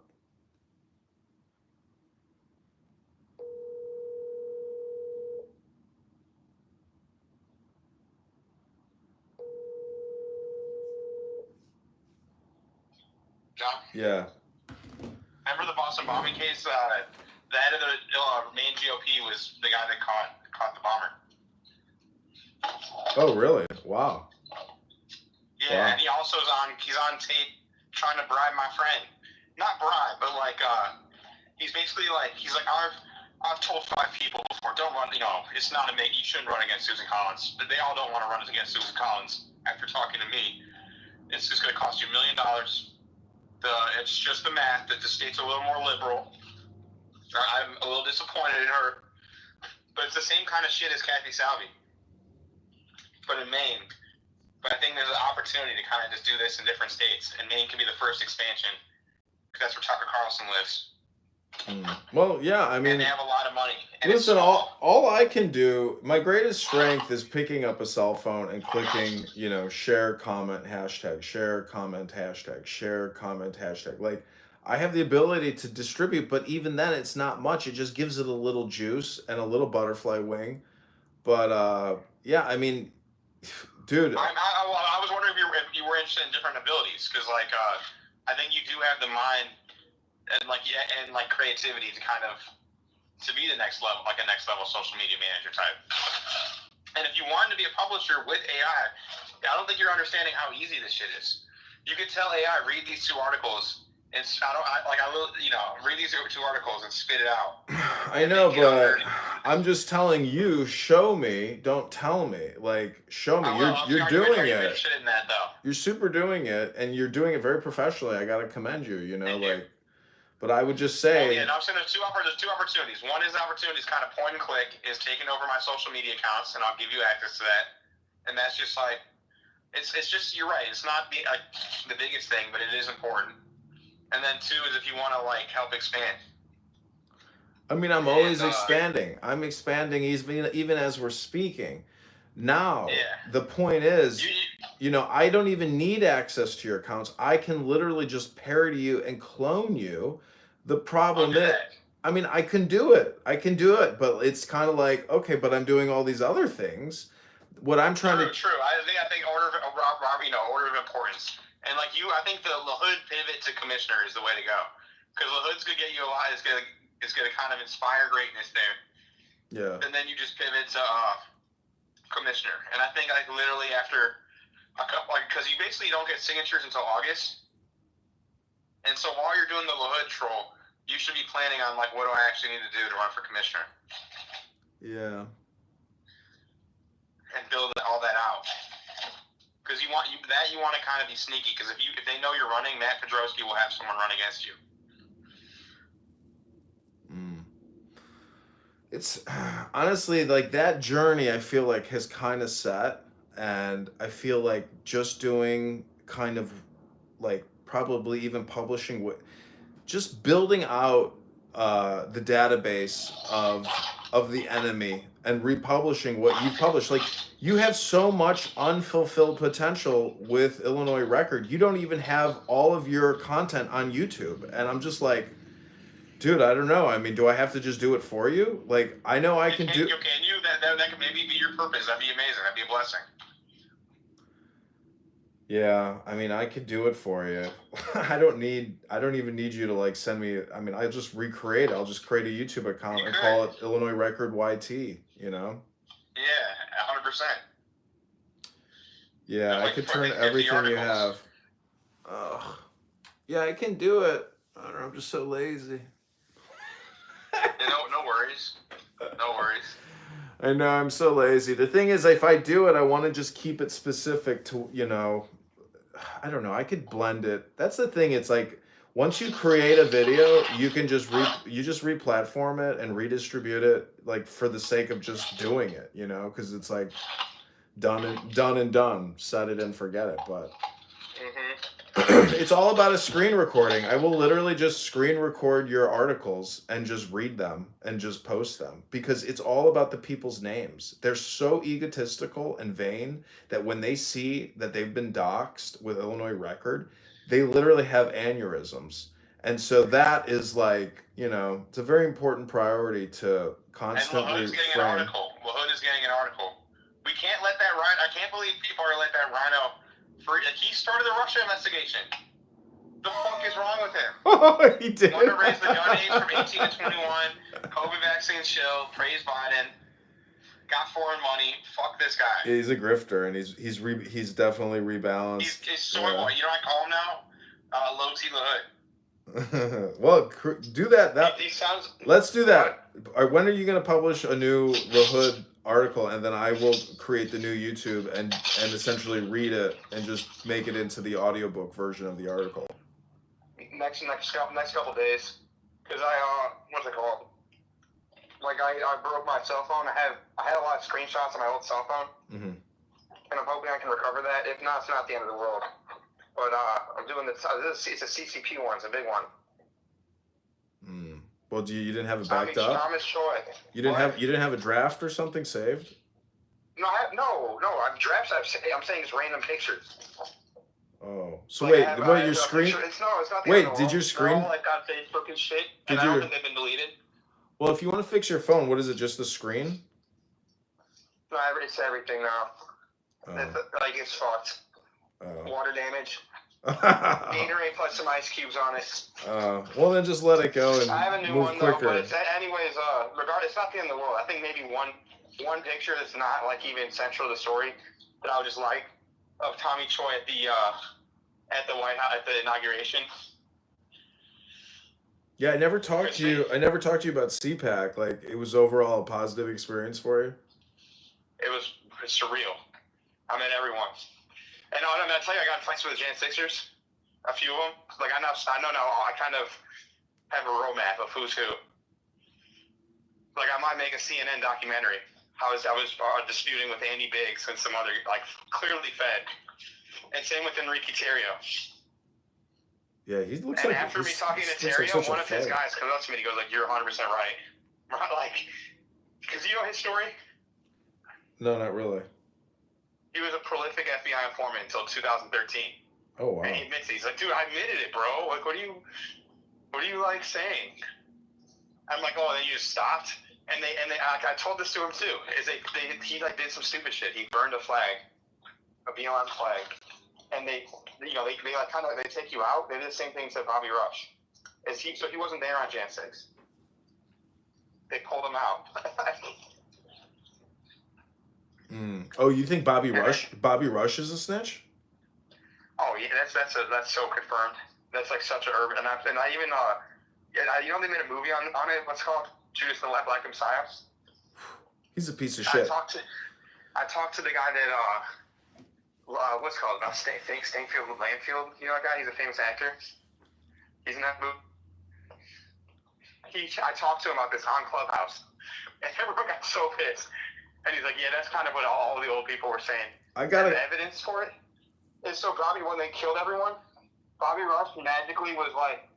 John? Yeah. Remember the Boston bombing case? The head of the Maine GOP was the guy that caught the bomber. Oh, really? Wow. Yeah, wow. And he's on tape trying to bribe my friend. Not bribe, but like he's basically like I've told 5 people before, don't run. It's not you shouldn't run against Susan Collins. They all don't want to run against Susan Collins. After talking to me, it's just going to cost you $1 million. It's just the math that the state's a little more liberal. I'm a little disappointed in her, but it's the same kind of shit as Kathy Salvi, but in Maine. But I think there's an opportunity to kind of just do this in different states, and Maine can be the first expansion because that's where Tucker Carlson lives. Well, yeah, I mean, and they have a lot of money. Listen, all I can do, my greatest strength is picking up a cell phone and clicking, share, comment, hashtag, share, comment, hashtag, share, comment, hashtag. Like, I have the ability to distribute, but even then, it's not much. It just gives it a little juice and a little butterfly wing. But yeah, I mean, dude. I was wondering if you were interested in different abilities, because I think you do have the mind and creativity to be the next level, like a next level social media manager type. And if you wanted to be a publisher with AI, I don't think you're understanding how easy this shit is. You could tell AI, read these 2 articles, and read these 2 articles and spit it out. I know, but I'm just telling you, show me, don't tell me. Like, show me. You're doing it. You're interested in that, though. You're super doing it, and you're doing it very professionally. I gotta commend you. Thank you. But I would just say. Oh, yeah, no, I'm saying there's two opportunities. One is opportunities kind of point and click, is taking over my social media accounts, and I'll give you access to that. And that's just like, it's just, you're right. It's not the biggest thing, but it is important. And then 2 is if you want to help expand. I mean, I'm always expanding. I'm expanding even as we're speaking. Now, the point is, I don't even need access to your accounts. I can literally just parody you and clone you. The problem is, I mean, I can do it, but it's kind of like, okay, but I'm doing all these other things. What I'm trying to... True. I think order of importance. And I think the LaHood pivot to commissioner is the way to go. Because LaHood's going to get you a lot. It's going to kind of inspire greatness there. Yeah. And then you just pivot to commissioner. And I think literally after a couple, because you basically don't get signatures until August. And so while you're doing the LaHood troll, you should be planning on what do I actually need to do to run for commissioner? Yeah. And build all that out. Because you want to kind of be sneaky. Because if they know you're running, Matt Pedrowski will have someone run against you. It's honestly that journey. I feel has kind of set, and I feel like just doing kind of probably even publishing just building out the database of the enemy and republishing what you've published. You have so much unfulfilled potential with Illinois Record. You don't even have all of your content on YouTube. And I'm just like, dude, I don't know. I mean, do I have to just do it for you? I know I can do... Can you? That could maybe be your purpose. That'd be amazing. That'd be a blessing. Yeah, I mean, I could do it for you. I don't even need you to send me. I mean, I'll just recreate it. I'll just create a YouTube account and call it Illinois Record YT, Yeah, 100%. Yeah, I could turn everything you have. Ugh. Yeah, I can do it. I don't know, I'm just so lazy. No worries. No worries. I know, I'm so lazy. The thing is, if I do it, I want to just keep it specific to, I don't know, I could blend it. That's the thing. It's once you create a video, you can just re-platform it and redistribute it, like, for the sake of just doing it, because it's like done, set it and forget it. But it's all about a screen recording. I will literally just screen record your articles and just read them and just post them, because it's all about the people's names. They're so egotistical and vain that when they see that they've been doxxed with Illinois Record, they literally have aneurysms. And so that is like, it's a very important priority to constantly and LaHood's getting frame. an article. LaHood is getting an article. We can't let that Rhino. I can't believe people are let that Rhino. He started the Russia investigation. The fuck is wrong with him? Oh, he did. Want to raise the gun age from 18 to 21. COVID vaccine chill. Praise Biden. Got foreign money. Fuck this guy. He's a grifter, and he's definitely rebalanced. He's soy boy. You know what I call him now? Low T LaHood. Well, do that. He sounds. Let's do that. When are you going to publish a new LaHood article, and then I will create the new YouTube and essentially read it and just make it into the audiobook version of the article? Next couple days, because what's it called? Like I broke my cell phone. I had a lot of screenshots on my old cell phone, and I'm hoping I can recover that. If not, it's not the end of the world. But I'm doing this. It's a CCP one. It's a big one. Well, you didn't have it backed up? Thomas Choi. You didn't have a draft or something saved? No, I'm drafts. I'm saying just random pictures. Oh, so wait, your screen? It's not the wait, end of the did your world. screen? They're all like on Facebook and shit, and I don't think they've been deleted. Well, if you want to fix your phone, what is it? Just the screen? No, it's everything now. It's fucked. Water damage. Gatorade plus some ice cubes on it. Well, then just let it go and I have a new move one quicker. though, but it's not the end of the world. I think maybe one picture that's not like even central to the story that I would just like of Tommy Choi at the White House at the inauguration. Yeah, I never talked to you about CPAC. Like, it was overall a positive experience for you? It's surreal. I met everyone. And I'm gonna tell you, I got in fights with the Jan Sixers, a few of them. Like I know now. I kind of have a roadmap of who's who. Like I might make a CNN documentary. I was disputing with Andy Biggs and some other clearly fed, and same with Enrique Terrio. Yeah, he looks and like. And after me talking to Terrio, one of his guys comes up to me and he goes like, "You're 100% right." Like, because you know his story. No, not really. He was a prolific FBI informant until 2013. Oh wow! And he admits it. He's like, "Dude, I admitted it, bro. Like, what are you like saying?" I'm like, "Oh, then you just stopped." And I told this to him too. He did some stupid shit. He burned a flag, a BLM flag, and they take you out. They did the same thing to Bobby Rush. So he wasn't there on Jan 6. They pulled him out. Oh, you think Bobby Rush is a snitch? Oh yeah, that's so confirmed. That's like such an urban. And I even they made a movie on it. What's it called? Judas and the Black Messiah. He's a piece of shit. I talked to the guy that what's it called? Stanfield Landfield. You know that guy? He's a famous actor. He's in that movie. I talked to him about this on Clubhouse, and everyone got so pissed. And he's like, "Yeah, that's kind of what all the old people were saying." The evidence for it is so Bobby, when they killed everyone, Bobby Rush magically was like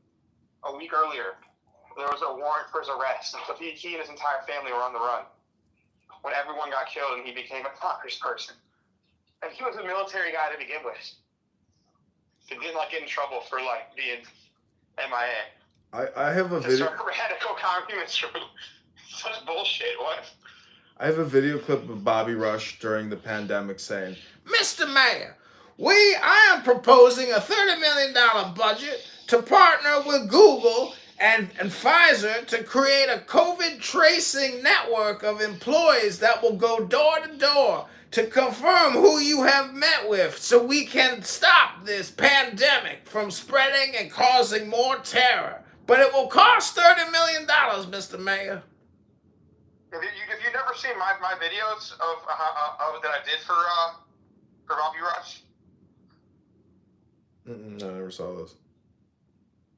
a week earlier. There was a warrant for his arrest. So he and his entire family were on the run when everyone got killed, and he became a congressperson. And he was a military guy to begin with. He didn't get in trouble for being MIA. I have a video. It's a radical communist group. Such bullshit. What? I have a video clip of Bobby Rush during the pandemic saying, "Mr. Mayor, I am proposing a $30 million budget to partner with Google and Pfizer to create a COVID tracing network of employees that will go door to door to confirm who you have met with so we can stop this pandemic from spreading and causing more terror. But it will cost $30 million, Mr. Mayor." Have you never seen my videos of that I did for Bobby Rush? No, I never saw those.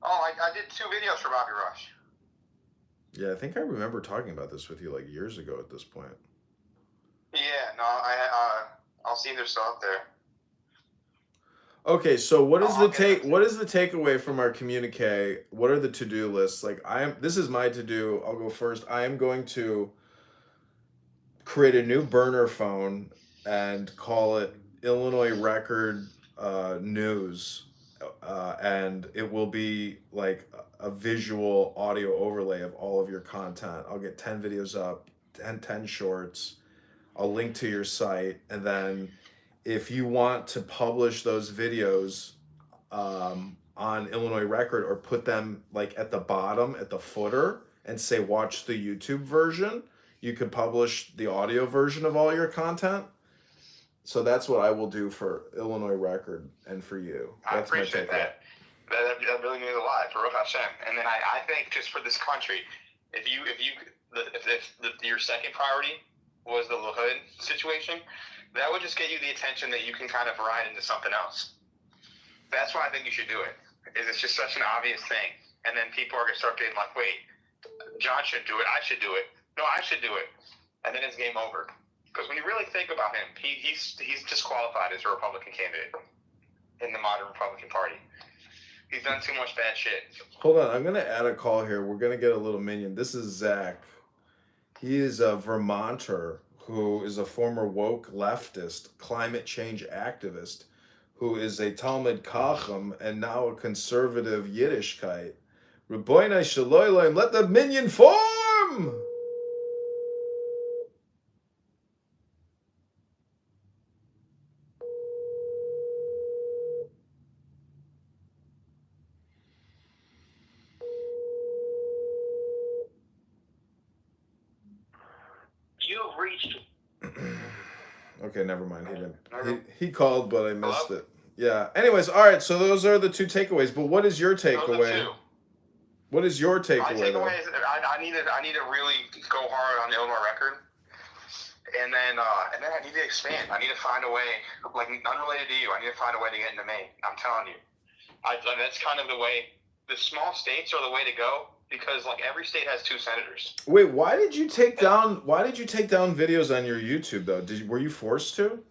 Oh, I did 2 videos for Bobby Rush. Yeah, I think I remember talking about this with you like years ago at this point. Yeah, no, I'll see if they're still up there. Okay, so what is the takeaway from our communique? What are the to-do lists? Like this is my to-do. I'll go first. I am going to create a new burner phone and call it Illinois Record News. And it will be like a visual audio overlay of all of your content. I'll get 10 videos up, 10 shorts. I'll link to your site, and then if you want to publish those videos on Illinois Record or put them like at the bottom, at the footer, and say watch the YouTube version, you could publish the audio version of all your content. So that's what I will do for Illinois Record and for you. That's I appreciate that. That really means a lot for Hashem. And then I think just for this country, if your second priority was the LaHood situation, that would just get you the attention that you can kind of ride into something else. That's why I think you should do it. It's just such an obvious thing. And then people are going to start getting like, wait, John should do it. I should do it. No, I should do it. And then it's game over. Because when you really think about him, he's disqualified as a Republican candidate in the modern Republican Party. He's done too much bad shit. Hold on, I'm going to add a call here. We're going to get a little minion. This is Zach. He is a Vermonter who is a former woke leftist, climate change activist, who is a Talmud Chacham and now a conservative Yiddishkeit. Rabbeinu Shaloyim, let the minion form! You've reached. Okay, never mind. He didn't. He called, but I missed it. Yeah. Anyways, all right. So those are the 2 takeaways. But what is your takeaway? What is your takeaway? My takeaway is I need to really go hard on the Illinois Record, and then I need to expand. I need to find a way, like unrelated to you. I need to find a way to get into Maine. I'm telling you, that's kind of the way. The small states are the way to go. Because like every state has 2 senators. Wait, why did you take down videos on your YouTube though? Were you forced to?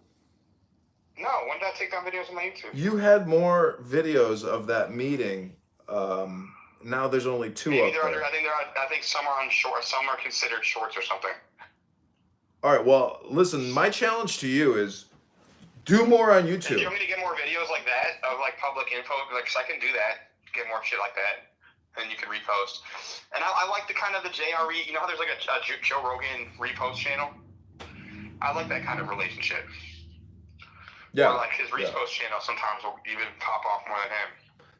No, when did I take down videos on my YouTube? You had more videos of that meeting. Now there's only 2 Maybe up there. I think some are on short, some are considered shorts or something. All right, well, listen, my challenge to you is do more on YouTube. If you want me to get more videos like that of like public info, like, 'cause I can do that, get more shit like that. And you can repost. And I like the kind of the JRE, you know how there's like a Joe Rogan repost channel? I like that kind of relationship. Yeah. Or like his repost channel sometimes will even pop off more than him.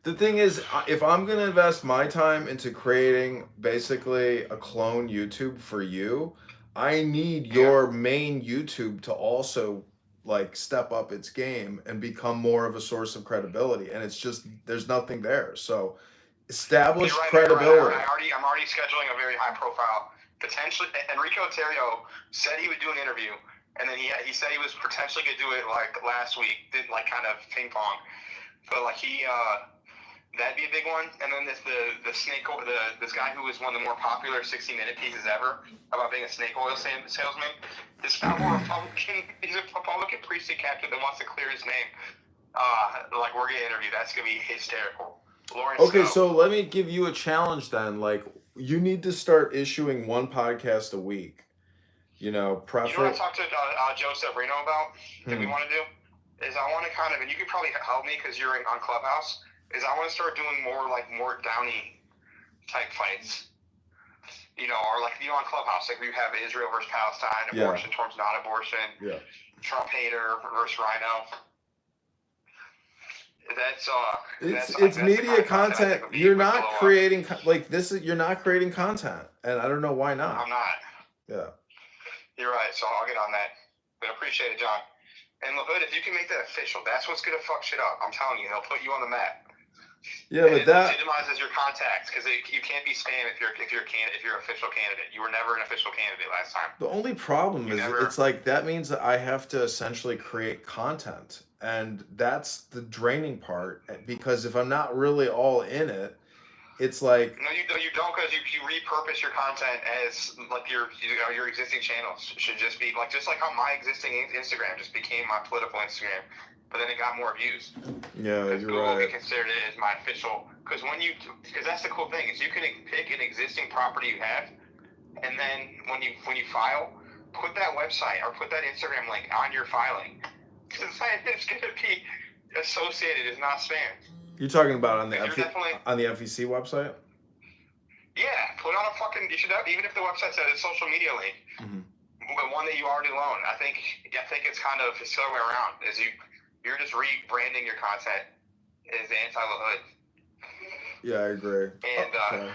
The thing is, if I'm going to invest my time into creating basically a clone YouTube for you, I need your main YouTube to also like step up its game and become more of a source of credibility. And it's just, there's nothing there. So establish credibility. I'm already scheduling a very high profile, potentially. Enrico Terrio said he would do an interview, and then he said he was potentially going to do it like last week, did like kind of ping pong, but like that'd be a big one. And then this this guy who was one of the more popular 60-minute pieces ever about being a snake oil salesman. This former Republican, he's a Republican precinct captain that wants to clear his name. Like we're gonna interview. That's gonna be hysterical. Okay, so let me give you a challenge then. Like, you need to start issuing 1 podcast a week. You know, You know what I talked to Joe Severino about that we want to do? Is I want to kind of, and you could probably help me because you're on Clubhouse, is I want to start doing more Downey type fights. You know, or like, you know, on Clubhouse, like we have Israel versus Palestine, abortion towards non-abortion, Trump hater versus Rhino. It's media content. You're not creating like this. You're not creating content, and I don't know why not. I'm not. Yeah. You're right. So I'll get on that. But I appreciate it, John. And LaHood, if you can make that official, that's what's gonna fuck shit up. I'm telling you, they'll put you on the map. Yeah, but that legitimizes your contacts because you can't be spam if you're an official candidate. You were never an official candidate last time. The only problem is it's like that means that I have to essentially create content, and that's the draining part. Because if I'm not really all in it, it's like No, you don't, because you repurpose your content as like your existing channels should just be like how my existing Instagram just became my political Instagram, but then it got more views. Yeah, because you're Google right. considered it as my official. Because that's the cool thing is you can pick an existing property you have, and then when you file, put that website or put that Instagram link on your filing, because it's going to be associated as not spam. You're talking about on the FEC website? Yeah, put on a fucking. You should have, even if the website says a social media link, but one that you already own. I think it's kind of the other way around. Is you're just rebranding your content as anti-LaHood. Yeah, I agree. And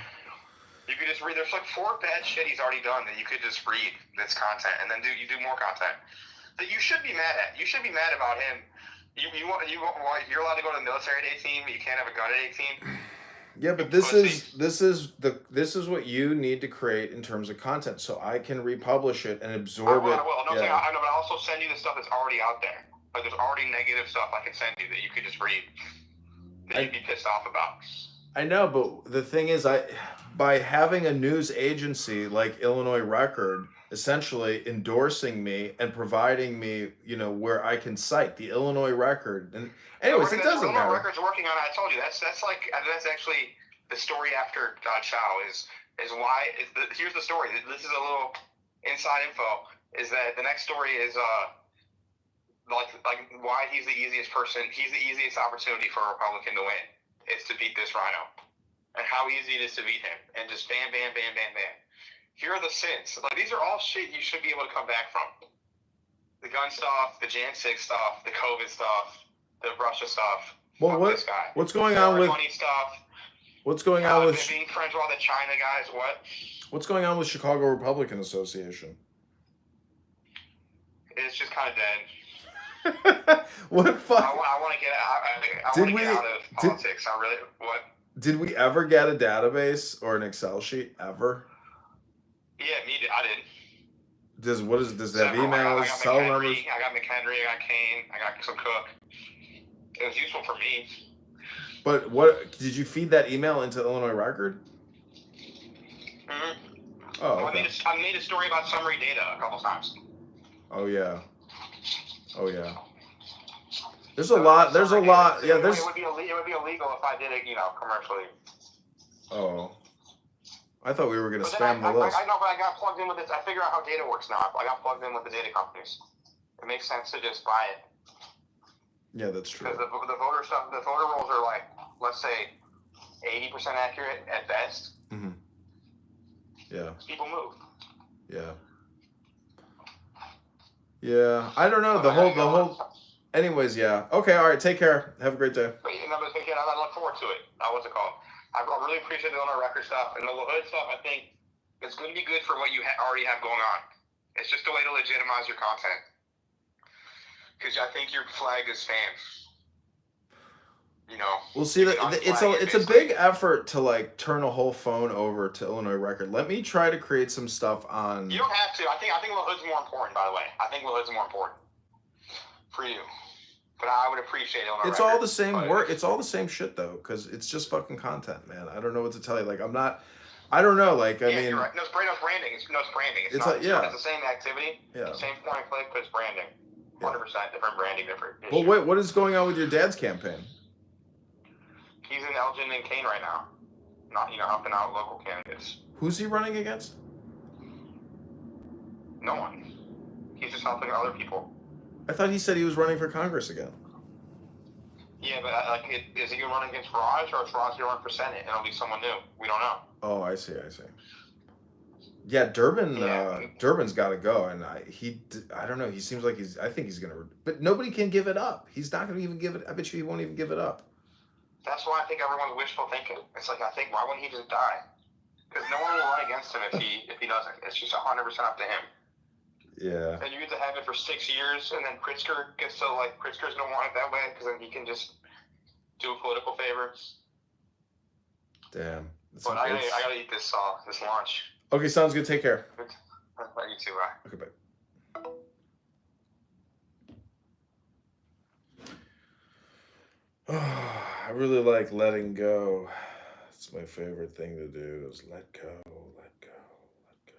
you could just read. There's like 4 bad shit he's already done that you could just read this content, and then you do more content that you should be mad at. You should be mad about him. You're allowed to go to the military at 18, but you can't have a gun at 18. Yeah, but this is what you need to create in terms of content, so I can republish it and absorb it. I will. No, yeah. I know, but I'll also send you the stuff that's already out there. Like there's already negative stuff I can send you that you could just read that you'd be pissed off about. I know, but the thing is, by having a news agency like Illinois Record essentially endorsing me and providing me, where I can cite the Illinois Record. And anyways, it doesn't matter. Illinois Record's working on it. I told you that's actually the story after Chow is why. Here's the story. This is a little inside info. Is that the next story is like why he's the easiest person. He's the easiest opportunity for a Republican to win is to beat this rhino, and how easy it is to beat him, and just bam, bam, bam, bam, bam. Here are the sins. Like these are all shit you should be able to come back from. The gun stuff, the Jan 6 stuff, the COVID stuff, the Russia stuff. Well, what's going on with money stuff? What's going on with being friends with all the China guys? What's going on with Chicago Republican Association? It's just kind of dead. What fuck? I want to get out of politics. Did we ever get a database or an Excel sheet ever? Yeah, I did. Does that have emails, cell numbers? I got McHenry, I got Kane, I got some Cook. It was useful for me. But what did you feed that email into Illinois Record? Mm-hmm. Oh, okay. I made a story about summary data a couple times. Oh yeah. There's a lot. Yeah, there's. It would be illegal if I did it, commercially. Oh. I thought we were going to spam the list. I know, but I got plugged in with this. I figured out how data works now. I got plugged in with the data companies. It makes sense to just buy it. Yeah, that's true. Because the voter stuff, the voter rolls are like, let's say, 80% accurate at best. Mm-hmm. Yeah. People move. Yeah. Yeah. I don't know. The whole. Anyways, yeah. Okay. All right. Take care. Have a great day. I look forward to it. What's it called? I really appreciate the Illinois Record stuff. And the LaHood stuff, I think, it's going to be good for what you already have going on. It's just a way to legitimize your content. Because I think you're flagged as spam. We'll see. It's a big effort to like turn a whole phone over to Illinois Record. Let me try to create some stuff on. You don't have to. I think LaHood's more important, by the way. I think LaHood's more important for you. But I would appreciate Illinois It's Record, all the same work. It's all the same shit though, because it's just fucking content, man. I don't know what to tell you. Like I don't know. Like I mean, you're right. No, it's branding. It's branding. It's the same activity. Yeah. Same point and click, but it's branding. 100% different branding, different issue. Well, wait. What is going on with your dad's campaign? He's in Elgin and Kane right now. Not helping out local candidates. Who's he running against? No one. He's just helping other people. I thought he said he was running for Congress again. Yeah, but is he going to run against Raj, or is Raj going to run for Senate and it'll be someone new? We don't know. Oh, I see. Yeah, Durbin's got to go, and I don't know. He seems like I think he's going to, but nobody can give it up. He's not going to even give it. I bet you he won't even give it up. That's why I think everyone's wishful thinking. It's like, I think, why wouldn't he just die? Because no one will run against him if he doesn't. It's just 100% up to him. Yeah. And you get to have it for 6 years, and then Pritzker gets to, Pritzker's going to want it that way, because then he can just do a political favor. Damn. But I gotta eat this lunch. Okay, sounds good. Take care. You too, bye. Okay, bye. I really like letting go. It's my favorite thing to do is let go, let go, let go.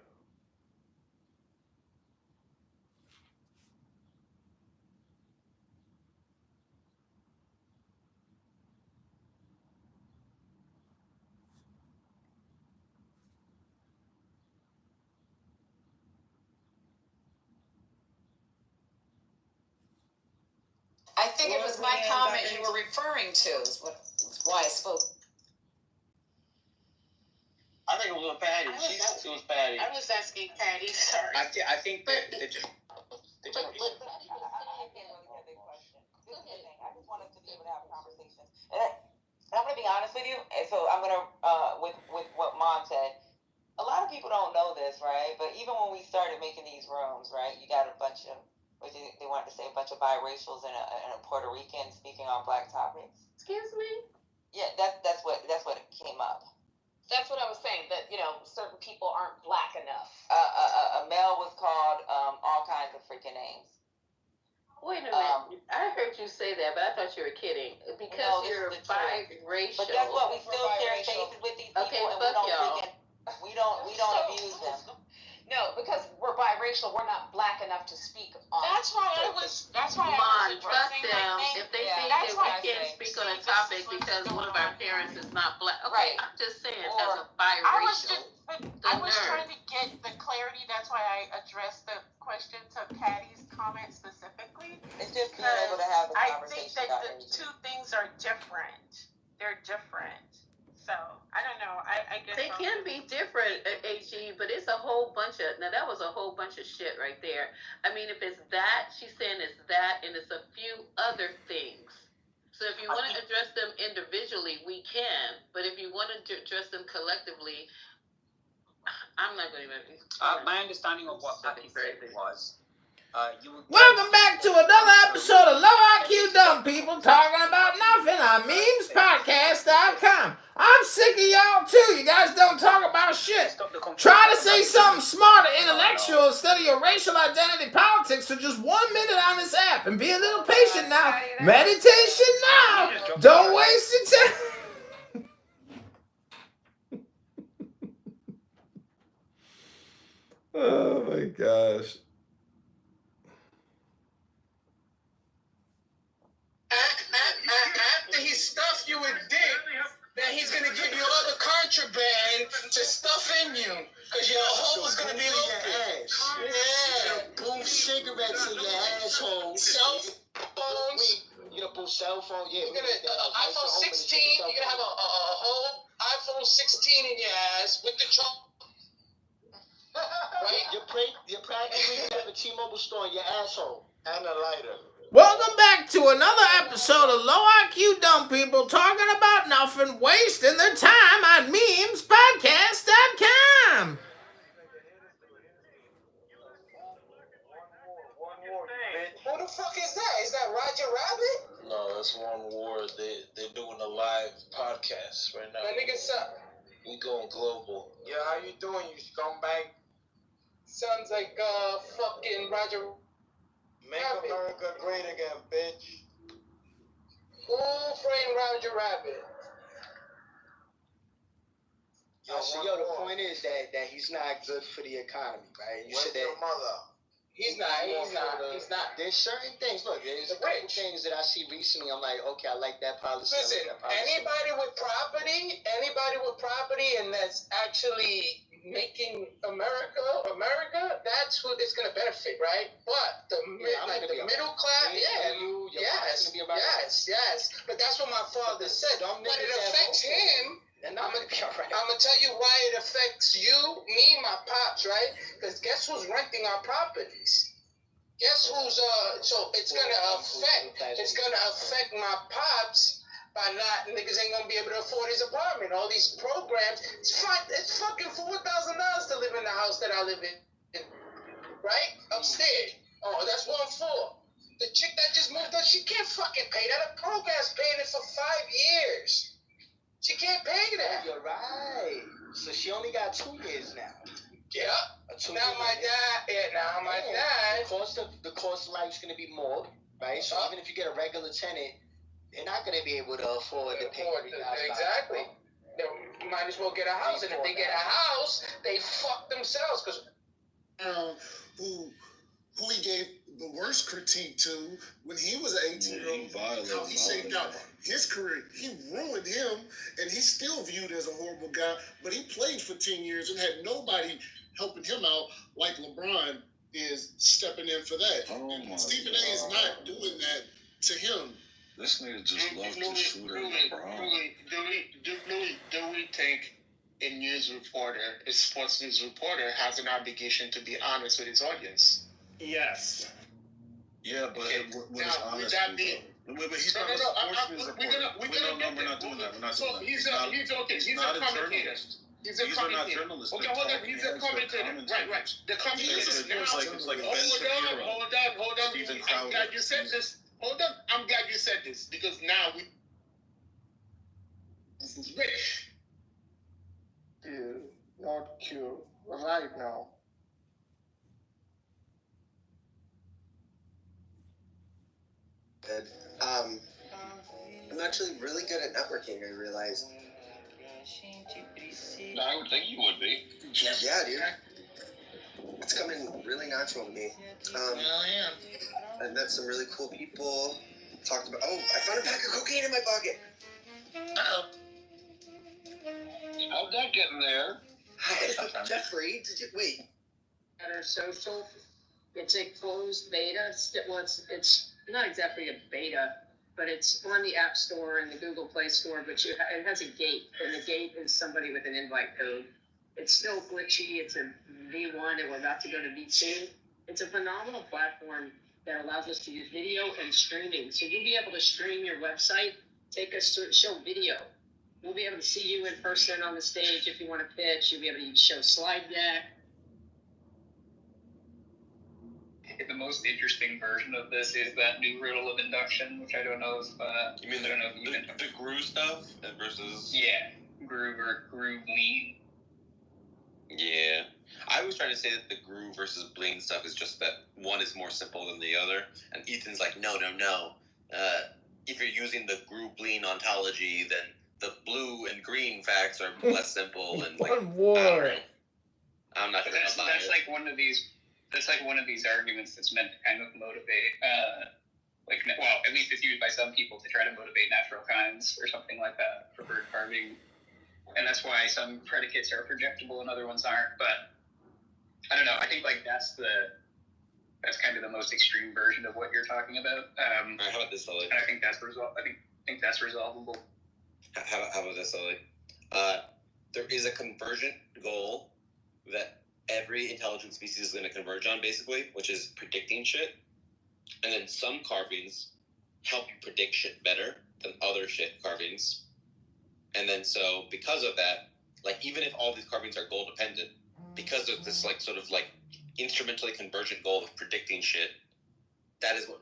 I think it was my comment you were referring to. Is why I spoke. I think it was Patty. It was Patty. I was asking Patty, sorry. I think that they just. I just wanted to be able to have a conversation. And I'm going to be honest with you. And so I'm going to, with what Mom said, a lot of people don't know this, right? But even when we started making these rooms, right, you got a bunch of, they wanted to say a bunch of biracials and a Puerto Rican speaking on black topics. Excuse me? Yeah, that's what came up. That's what I was saying, that, certain people aren't black enough. A male was called all kinds of freaking names. Wait a minute. I heard you say that, but I thought you were kidding. Because No, you're biracial. But guess what? We still share spaces with these people, Okay, and we don't abuse them. No, because we're biracial, we're not black enough to speak on. That's why I was addressing them. If they think that we can't speak on a topic because one of our parents is not black. Okay, Right. I'm just saying, as a biracial. I was trying to get the clarity. That's why I addressed the question to Patty's comment specifically. It's just being able to have a I conversation. think that the two things are different. They're different. So, I don't know. I guess They can be different, AG, but it's a whole bunch of, now that was a whole bunch of shit right there. I mean, if it's that, she's saying it's that, and it's a few other things. So if you want to address them individually, we can, but if you want to address them collectively, I'm not going to even. My understanding of what Patty said was, Welcome back to another episode of Low IQ Dumb People Talking About Nothing on memespodcast.com. I'm sick of y'all too. You guys don't talk about shit. Try to say something smart or intellectual instead of your racial identity politics for just 1 minute on this app. And be a little patient now. Meditation now. Don't waste your time. Oh my gosh. After he stuffed you with dick, then he's gonna give you other contraband to stuff in you, cause your hole is gonna be your ass. Yeah. Boom cigarettes in your asshole. Cell phones. You gonna boot cell phone? Yeah. You're gonna iPhone 16. You're gonna have a whole iPhone 16 in your ass with the trunk. Right? You're practically gonna have a T-Mobile store in your asshole and a lighter. Welcome back to another episode of Low IQ Dumb People Talking About Nothing, wasting their time on memespodcast.com. Who the fuck is that? Is that Roger Rabbit? No, that's One War. They're doing a live podcast right now. That nigga suck. We going global. Yeah, how you doing, you scumbag? Sounds like fucking Roger. Make America great again, bitch. Who framed Roger Rabbit? The point is that he's not good for the economy, right? You said that. Your mother? He's not. There's certain things. Look, there's a couple things that I see recently. I'm like, okay, I like that policy. Listen, anybody with property, and that's actually making America, that's who it's gonna benefit, right? But the middle class, yes. But that's what my father said. But it affects him. And I'm gonna be alright. I'm gonna tell you why it affects you, me, my pops, right? Because guess who's renting our properties? Guess who's so it's gonna affect my pops by not niggas ain't gonna be able to afford his apartment. All these programs, it's fucking $4,000 to live in the house that I live in, right? Upstairs. Oh, that's 1 floor. The chick that just moved up, she can't fucking pay that. The program's paying it for 5 years. She can't pay that. You're right. So she only got 2 years now. Yeah. Now my dad. The cost of life's gonna be more, right? So even if you get a regular tenant, they're not gonna be able to afford to pay $3,000. Exactly. you might as well get a house. And if they get a house, they fuck themselves. Because who he gave the worst critique to when he was an 18-year-old, how he saved out his career. He ruined him, and he's still viewed as a horrible guy, but he played for 10 years and had nobody helping him out like LeBron is stepping in for that. And Stephen A. is not doing that to him. This nigga just loves to shoot at LeBron. Do we think a news reporter, a sports news reporter, has an obligation to be honest with his audience? Yes. Yeah, but Okay. what is Now, honest? would that be? But he's not a No. sports news reporter. We're not doing that. So he's a commentator. He's a commentator. journalist. Okay, hold on. He's a commentator. Right. The commentator is now. Hold on. I'm glad you said this. Hold on. I'm glad you said this because now this is rich. Not cute. Right now. I'm actually really good at networking, I realize. I would think you would be. Yeah, dude. It's coming really natural to me. I met some really cool people. Talked about, I found a pack of cocaine in my pocket. Uh-oh. How'd that get in there? Jeffrey, wait. Better Social. It's a closed beta. It's not exactly a beta, but it's on the App Store and the Google Play Store. But it has a gate, and the gate is somebody with an invite code. It's still glitchy. It's a V1, and we're about to go to V2. It's a phenomenal platform that allows us to use video and streaming. So you'll be able to stream your website, take us to show video. We'll be able to see you in person on the stage if you want to pitch. You'll be able to show slide deck. The most interesting version of this is that new riddle of induction, which I don't know if you mean the Gru stuff versus Groove or Groove Lean. Yeah, I was trying to say that the Gru versus Bling stuff is just that one is more simple than the other, and Ethan's like, no. If you're using the Gru Bling ontology, then the blue and green facts are less simple and like. I'm not gonna buy it. That's like one of these. That's like one of these arguments that's meant to kind of motivate, at least it's used by some people to try to motivate natural kinds or something like that for bird carving. And that's why some predicates are projectable and other ones aren't. But I don't know. I think that's kind of the most extreme version of what you're talking about. All right, how about this, Sully? And I think that's resolvable. How about this, Sully? There is a convergent goal that every intelligent species is going to converge on, basically, which is predicting shit. And then some carvings help you predict shit better than other shit carvings. And then so because of that, like even if all these carvings are goal dependent, because there's this like sort of like instrumentally convergent goal of predicting shit, that is what.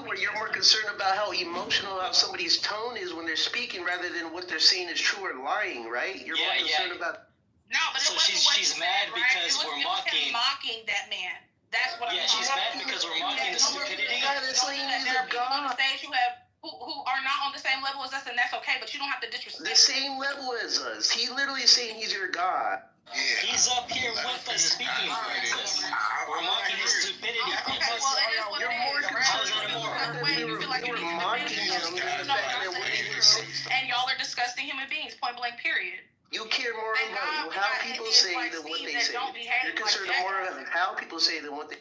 Where you're more concerned about how emotional somebody's tone is when they're speaking rather than what they're saying is true or lying, right? You're more concerned about. No, but so she's mad because we're mocking. Mocking that man. That's what I'm saying. She's mad because we're mocking the stupidity. There are people on the stage who are not on the same level as us, and that's okay. But you don't have to disrespect. The same level as us. He literally is saying he's your God. Yeah. He's up here with us speaking. We're mocking his stupidity. Okay, well, it is what it is, right? You feel like you need to mocking him than the fact that what he was saying. And y'all are disgusting human beings, point blank, period. You care more about how people say than what they say. You're concerned more about how people say than what they.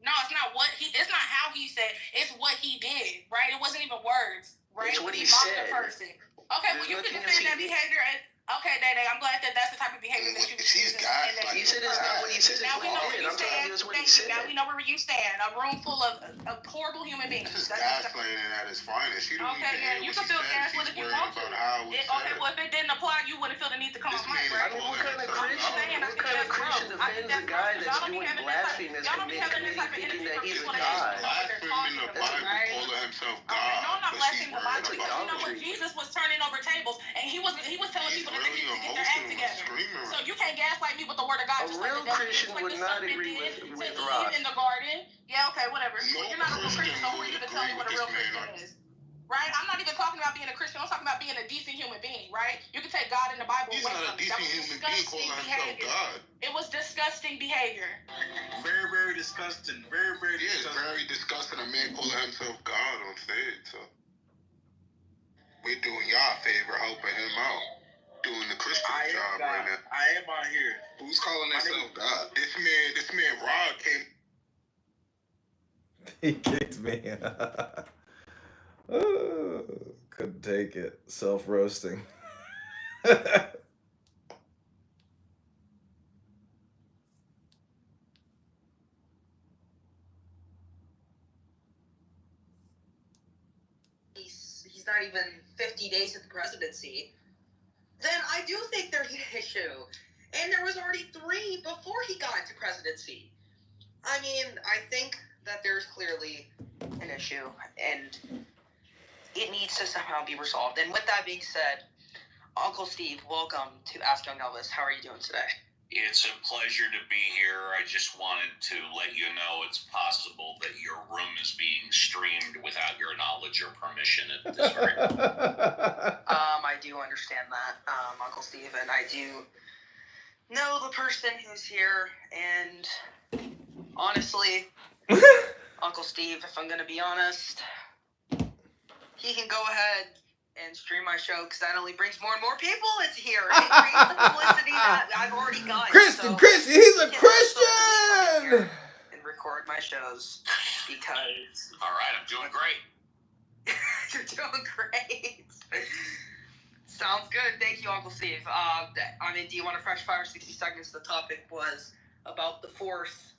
No, it's not it's not how he said. It's what he did, right? It wasn't even words, right? It's what he mocked said. The person. Okay, well, you can defend that behavior Okay, Day, I'm glad that that's the type of behavior that you. She's got. He said it's not what he said. Now we know where you stand. Thank you. Now we know where you stand. A room full of horrible human beings. This is gaslighting at its finest. She don't okay, yeah, you can feel gaslit if you want to. Okay, well, if it didn't apply, you wouldn't feel the need to come on mic, right? I mean, what kind of Christian offends a guy that's doing blasphemous and thinking that he's a god? Blaspheming the Bible, calling himself God. No, I'm not blaspheming the Bible because you know what? Jesus was turning over tables and he was telling people that they need to get their act together. So you can't gaslight me with the word of God. A real Christian would not agree with Rob. In the garden. Yeah, okay, whatever. Well, you're not a real Christian, so who are you to tell me what a real Christian is? Right? I'm not even talking about being a Christian. I'm talking about being a decent human being, right? You can take God in the Bible. He's not a decent human being calling himself God. It was disgusting behavior. Very, very disgusting. Very, very disgusting. Very disgusting. A man calling himself God on stage. So we're doing y'all a favor helping him out. Doing the Christian job right now. I am out here. Who's calling himself God? This man Rod came. He kicked me. Oh, couldn't take it. Self-roasting. He's not even 50 days at the presidency, then I do think there's an issue. And there was already 3 before he got into presidency. I mean, I think that there's clearly an issue, and it needs to somehow be resolved. And with that being said, Uncle Steve, welcome to Ask Young Elvis. How are you doing today? It's a pleasure to be here. I just wanted to let you know it's possible that your room is being streamed without your knowledge or permission at this very moment. I do understand that, Uncle Steve, and I do know the person who's here, and honestly, Uncle Steve, if I'm going to be honest, he can go ahead and stream my show because that only brings more and more people into here. It creates the publicity that I've already got. Christian, he's a Christian! And record my shows because... All right, I'm doing great. You're doing great. Sounds good. Thank you, Uncle Steve. I mean, do you want a fresh 5 or 60 seconds? The topic was about the 4th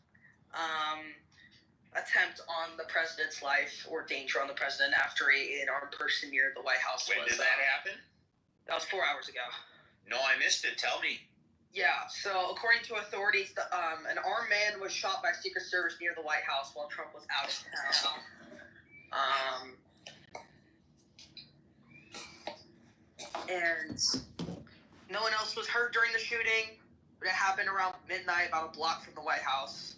attempt on the president's life or danger on the president after an armed person near the White House. When did that happen? That was 4 hours ago. No, I missed it. Tell me. Yeah, so according to authorities, an armed man was shot by Secret Service near the White House while Trump was out of town. And no one else was hurt during the shooting. It happened around midnight, about a block from the White House.